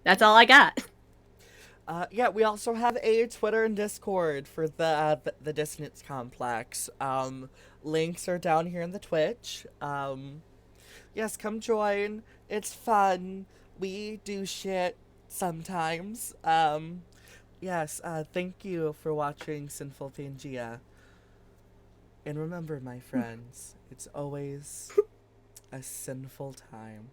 That's all I got. Yeah, we also have a Twitter and Discord for the Dissonance Complex. Links are down here in the Twitch. Yes, come join. It's fun. We do shit sometimes. Yes, thank you for watching Sinful Pangea. And remember, my friends, it's always a sinful time.